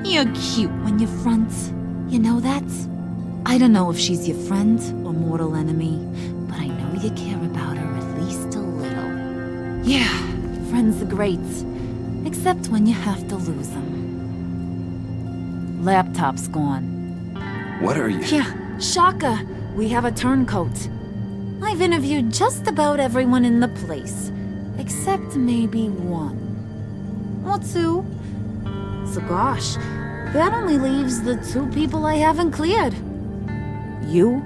[SPEAKER 3] You're cute when you front. You know that? I don't know if she's your friend or mortal enemy, but I know you care about her at least a little. Yeah, friends are great. Except when you have to lose them. Laptop's gone.
[SPEAKER 10] What are you?
[SPEAKER 3] Yeah, shocker. We have a turncoat. I've interviewed just about everyone in the place. Except maybe one. Or two. So gosh, that only leaves the two people I haven't cleared. You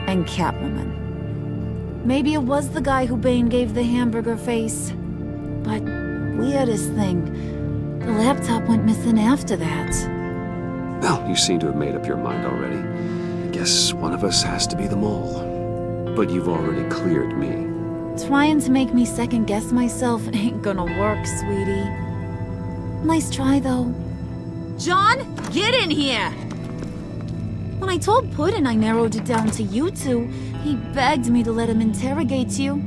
[SPEAKER 3] and Catwoman. Maybe it was the guy who Bane gave the hamburger face. But weirdest thing, the laptop went missing after that.
[SPEAKER 10] Well, you seem to have made up your mind already. I guess one of us has to be the mole. But you've already cleared me.
[SPEAKER 3] Trying to make me second-guess myself ain't gonna work, sweetie. Nice try, though. John, get in here! When I told Puddin' I narrowed it down to you two, he begged me to let him interrogate you.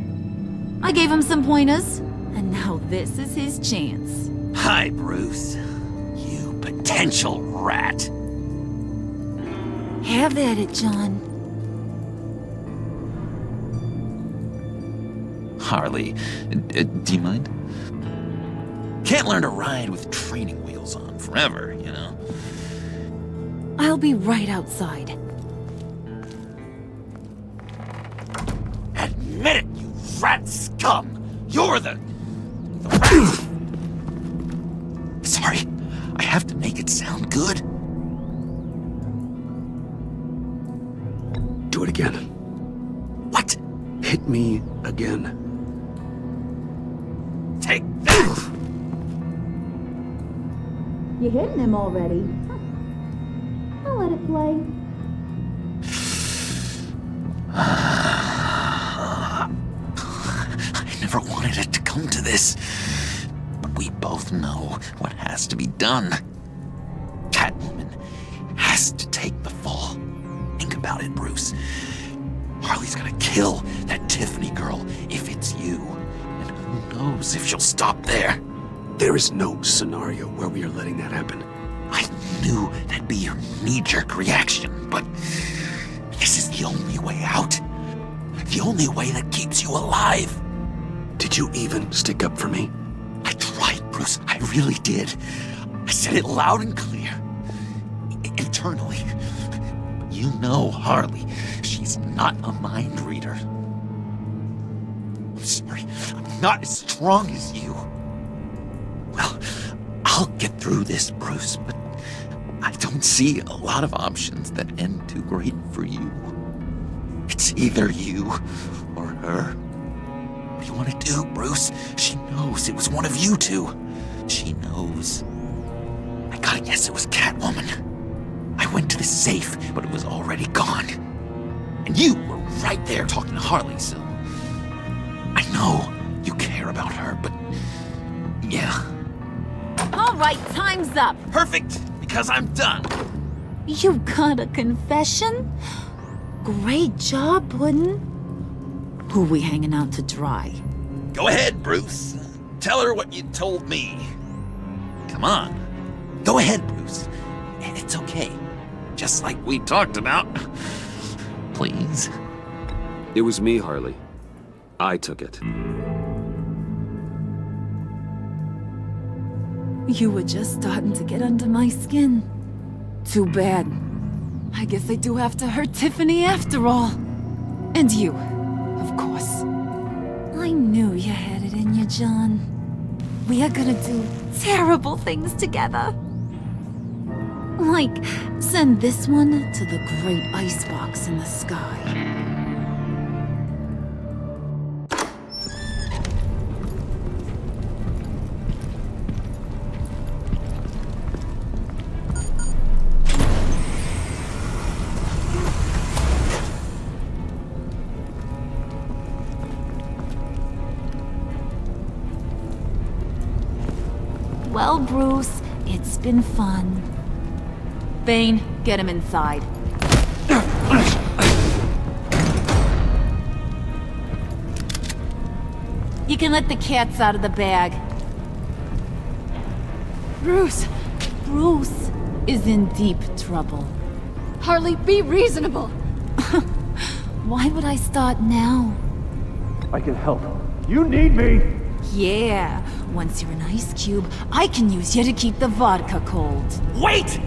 [SPEAKER 3] I gave him some pointers, and now this is his chance.
[SPEAKER 7] Hi, Bruce. You potential rat.
[SPEAKER 3] Have at it, John.
[SPEAKER 7] Harley, do you mind? Can't learn to ride with training wheels on forever, you know?
[SPEAKER 3] I'll be right outside.
[SPEAKER 7] Admit it, you rat scum! You're the rat! Sorry, I have to make it sound good.
[SPEAKER 10] Do it again.
[SPEAKER 7] What?
[SPEAKER 10] Hit me again.
[SPEAKER 7] Take that!
[SPEAKER 3] You hitting him already? I'll let it play.
[SPEAKER 7] I never wanted it to come to this. But we both know what has to be done. Catwoman has to take the fall. Think about it, Bruce. Harley's gonna kill that Tiffany girl if it's you. And who knows if she'll stop there.
[SPEAKER 10] There is no scenario where we are letting that happen.
[SPEAKER 7] I knew that'd be your knee-jerk reaction, but this is the only way out. The only way that keeps you alive.
[SPEAKER 10] Did you even stick up for me?
[SPEAKER 7] I tried, Bruce. I really did. I said it loud and clear. Internally. But you know Harley. She's not a mind reader. I'm sorry. I'm not as strong as you. I'll get through this, Bruce, but I don't see a lot of options that end too great for you. It's either you or her. What do you want to do, Bruce? She knows it was one of you two. She knows. I gotta guess it was Catwoman. I went to the safe, but it was already gone. And you were right there talking to Harley, so... I know you care about her, but... yeah.
[SPEAKER 3] All right, time's up.
[SPEAKER 7] Perfect, because I'm done.
[SPEAKER 3] You got a confession? Great job, Puddin'. Who we hanging out to dry?
[SPEAKER 7] Go ahead, Bruce. Tell her what you told me. Come on. Go ahead, Bruce. It's okay. Just like we talked about. Please.
[SPEAKER 10] It was me, Harley. I took it.
[SPEAKER 21] You were just starting to get under my skin. Too bad. I guess I do have to hurt Tiffany after all. And you, of course.
[SPEAKER 3] I knew you had it in you, John. We are gonna do terrible things together. Like, send this one to the great icebox in the sky. Well, Bruce, it's been fun.
[SPEAKER 21] Bane, get him inside. You can let the cats out of the bag.
[SPEAKER 2] Bruce!
[SPEAKER 21] Bruce is in deep trouble.
[SPEAKER 2] Harley, be reasonable!
[SPEAKER 3] Why would I start now?
[SPEAKER 6] I can help. You need me!
[SPEAKER 3] Yeah, once you're an ice cube, I can use you to keep the vodka cold.
[SPEAKER 7] Wait!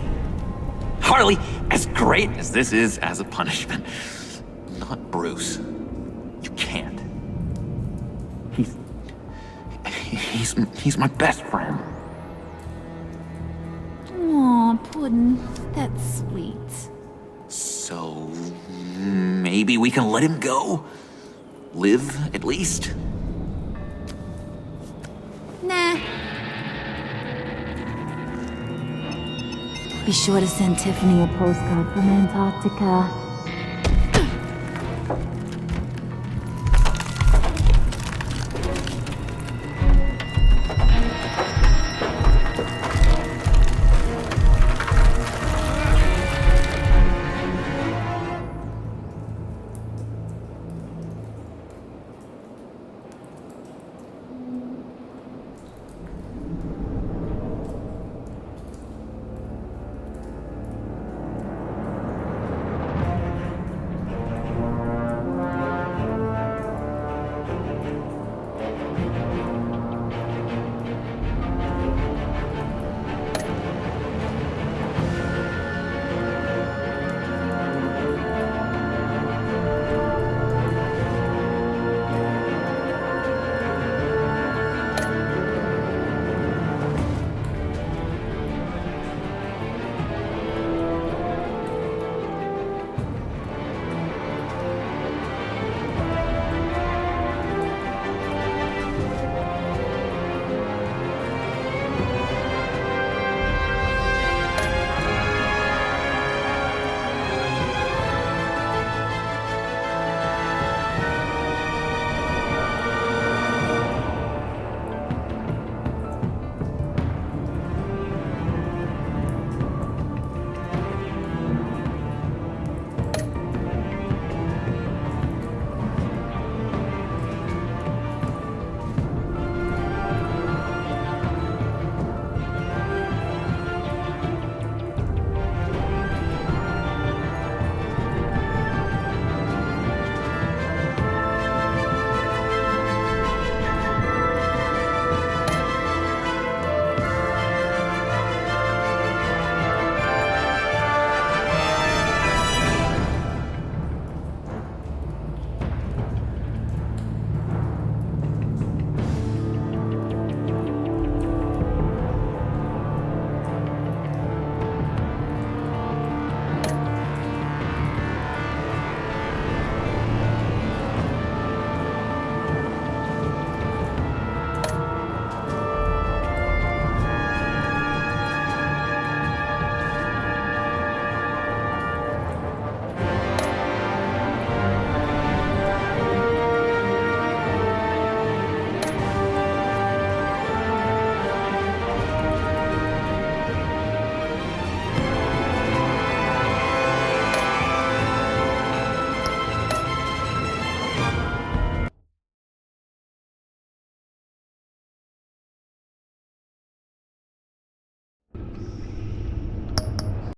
[SPEAKER 7] Harley, as great as this is as a punishment, not Bruce. You can't. He's my best friend.
[SPEAKER 3] Aw, Puddin', that's sweet.
[SPEAKER 7] So, maybe we can let him go? Live, at least?
[SPEAKER 3] Nah. Be sure to send Tiffany a postcard from Antarctica.